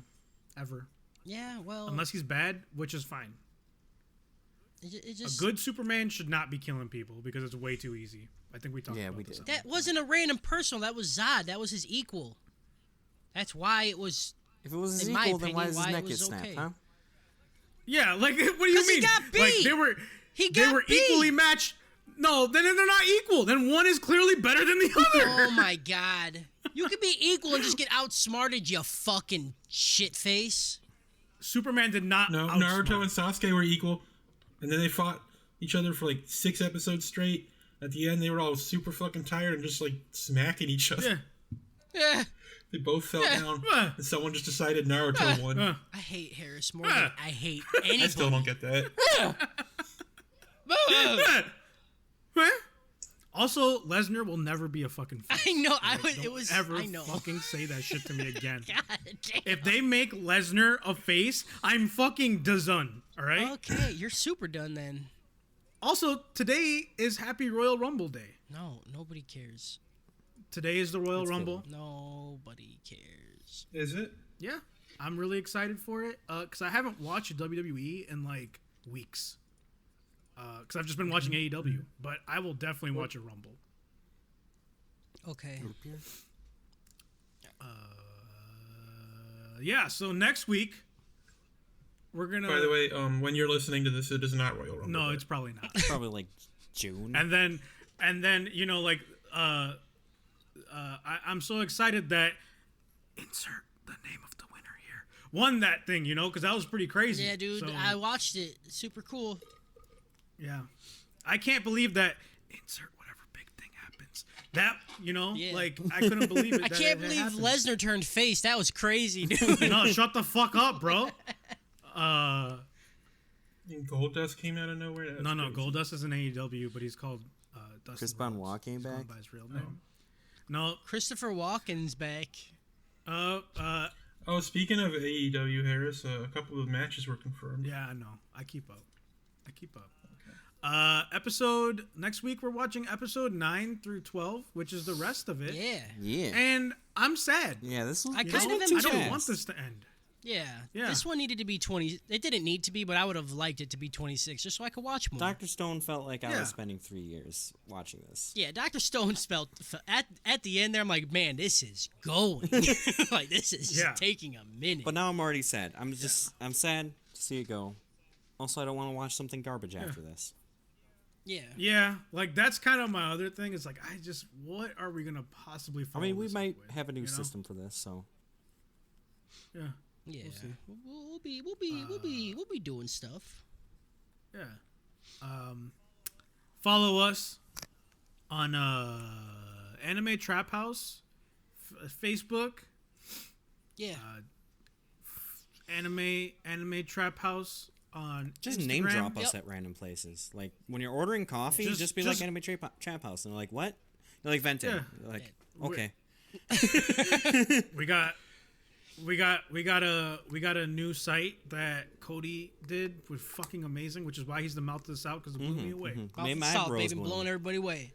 ever. Yeah, well, Unless he's bad, which is fine. it just A good Superman should not be killing people because it's way too easy. I think we talked Yeah, about we this. did. that wasn't a random person. That was Zod. That was his equal. That's why it was. If it was his In my equal, then why opinion, does his why it neck get was snapped, okay. huh? Yeah, like what do you 'Cause he mean? got Like beat. they were He they got were beat. equally matched. No, then they're not equal. Then one is clearly better than the other. Oh my god! You could be equal and just get outsmarted, you fucking shit face. Superman did not. No, outsmart Naruto and Sasuke were equal, and then they fought each other for like 6 episodes straight. At the end, they were all super fucking tired and just like smacking each other. Yeah. Yeah. They both fell down, Uh. and someone just decided Naruto won. I hate Harris more than I hate anybody. I still don't get that. Also, Lesnar will never be a fucking face. I know. Don't It was. ever I know. fucking say that shit to me again. God damn. If they make Lesnar a face, I'm fucking done. All right. Okay, you're super done then. Also, today is Happy Royal Rumble Day. No, nobody cares. today is the Royal That's Rumble. Nobody cares. Is it? Yeah, I'm really excited for it because I haven't watched WWE in like weeks. Because I've just been watching AEW, but I will definitely watch a Rumble. Okay. Yeah, so next week we're gonna. By the way, when you're listening to this, it is not Royal Rumble. no, Day. it's probably not. Probably like June. and then you know like I'm so excited that insert the name of the winner here won that thing, you know, because that was pretty crazy. Yeah, dude, So, I watched it. Super cool. yeah, I can't believe that insert whatever big thing happens. That you know, Yeah. like I couldn't believe it. I that can't it believe happened. Lesnar turned face. That was crazy, dude. No, shut the fuck up, bro. And Goldust came out of nowhere. That's No, crazy. Goldust is an AEW, but he's called Dustin Chris Rhodes. Benoit came He's going back? by his real name. No, Christopher Walken's back. Oh, speaking of AEW, Harris, a couple of matches were confirmed. yeah, I know. I keep up. Episode next week we're watching episode 9 through 12, which is the rest of it. Yeah. Yeah. And I'm sad. Yeah, this was I You kind know? of too I don't fast. want this to end. Yeah. Yeah. This one needed to be 20. It didn't need to be, but I would have liked it to be 26 just so I could watch more. Dr. Stone felt like I Yeah. was spending 3 years watching this. Yeah, Dr. Stone felt at the end there. I'm like, man, this is going. Like this is Yeah. taking a minute. But now I'm already sad. I'm sad to see it go. Also, I don't want to watch something garbage after this. yeah. Yeah, like that's kind of my other thing. Is like what are we gonna possibly I follow mean, we this might up with, have a new you know? system for this, so Yeah, Yeah. see. We'll be doing stuff. yeah. Follow us on Anime Trap House, Facebook, Yeah. Anime Trap House on just Instagram. name drop us Yep. at random places. Like when you're ordering coffee, Just- just be just- like Anime Trap House, and they're like, what? You're like Vente. Yeah. You're like, We're- okay. We got a new site that Cody did, was fucking amazing, which is why he's the mouth of the South, because it blew me away. Mouth Made of my the South, eyebrows baby, go blowing up. everybody away.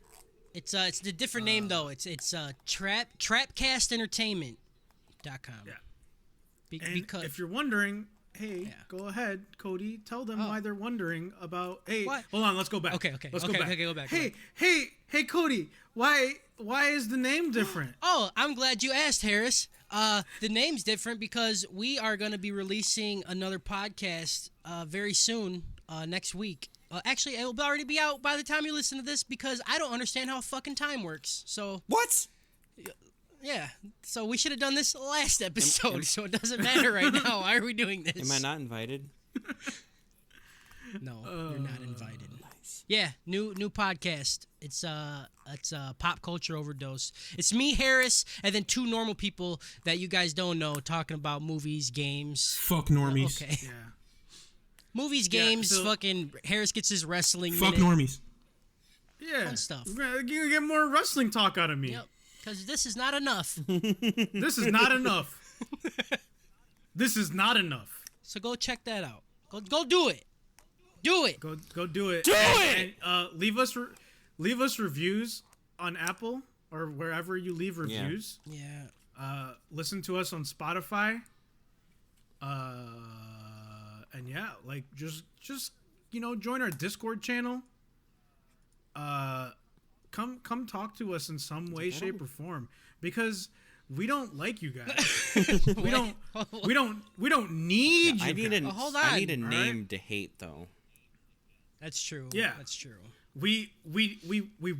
It's a different name though. It's Trapcastentertainment.com. Yeah. Be- And because if you're wondering, hey, Yeah. go ahead, Cody. Tell them Oh. why they're wondering about. Hey, What? hold on. Let's go back. Okay, Let's okay, go back. okay, go back, Hey, go hey, Cody. Why is the name different? Oh, I'm glad you asked, Harris. The name's different because we are going to be releasing another podcast very soon, next week. Actually, it will already be out by the time you listen to this because I don't understand how fucking time works. So, What? yeah. So we should have done this last episode, so it doesn't matter right now. Why are we doing this? Am I not invited? No, you're not invited. Yeah, new podcast. It's Pop Culture Overdose. It's me, Harris, and then two normal people that you guys don't know talking about movies, games. Fuck normies. Okay. Yeah. Movies, Yeah, games, so- fucking Harris gets his wrestling Fuck minute. normies. Yeah. Fun stuff. You're gonna get more wrestling talk out of me. Yep. Because this is not enough. This is not enough. This is not enough. So go check that out. Go do it. Do it. Go do it. Do it! And leave us reviews on Apple or wherever you leave reviews. Yeah. Listen to us on Spotify. And yeah, like just join our Discord channel. Come talk to us in some way, shape, or form because we don't like you guys. we don't need you. I need guys. a, hold I need a on. name to hate though. That's true. Yeah. That's true. We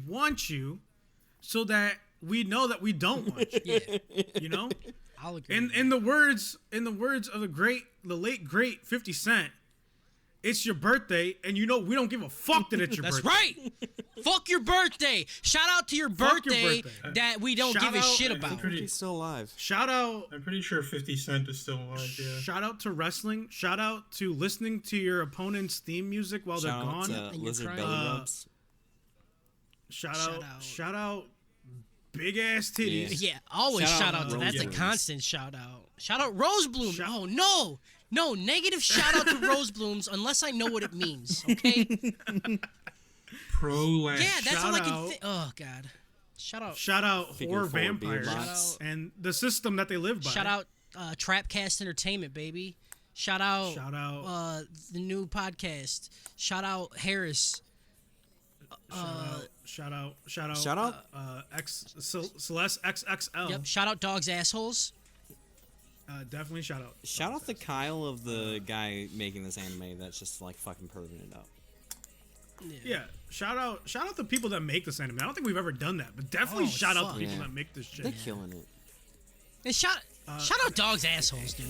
want you so that we know that we don't want you. Yeah. You know? I'll agree. In the words of the late great 50 Cent, it's your birthday, and you know we don't give a fuck that it's your That's birthday. right. Fuck your birthday. Shout out to your Fuck your birthday, birthday. that we don't Shout give a out- shit I'm about. pretty- He's still alive. Shout out I'm pretty sure 50 Cent is still alive, yeah. Shout out to wrestling. Shout out to listening to your opponent's theme music while Shout they're out gone. to And you're Lizard crying. Belly Rubs. Shout Shout out big ass titties. Yeah, always Shout shout out out to Rose that's a Blooms. constant shout out. Shout out Rose Bloom. Shout- Oh no, negative shout out to Rose Blooms unless I know what it means. Okay. Pro-lax. Yeah, that's Shout all I can out. think. Oh god. Shout out. Shout out Figure horror 4 vampires Beardbots. and the system that they live by. Shout out Trapcast Entertainment, baby. Shout out. The new podcast. Shout out Harris. Shout out Celeste XXL. Yep. Shout out Dogs Assholes. Definitely shout out. Shout out the Kyle of the guy making this anime that's just like fucking perving it up. Yeah, shout out the people that make this anime. I don't think we've ever done that, but definitely shout out the people Yeah. that make this shit. They're killing it. And shout out Dogs Assholes, dude.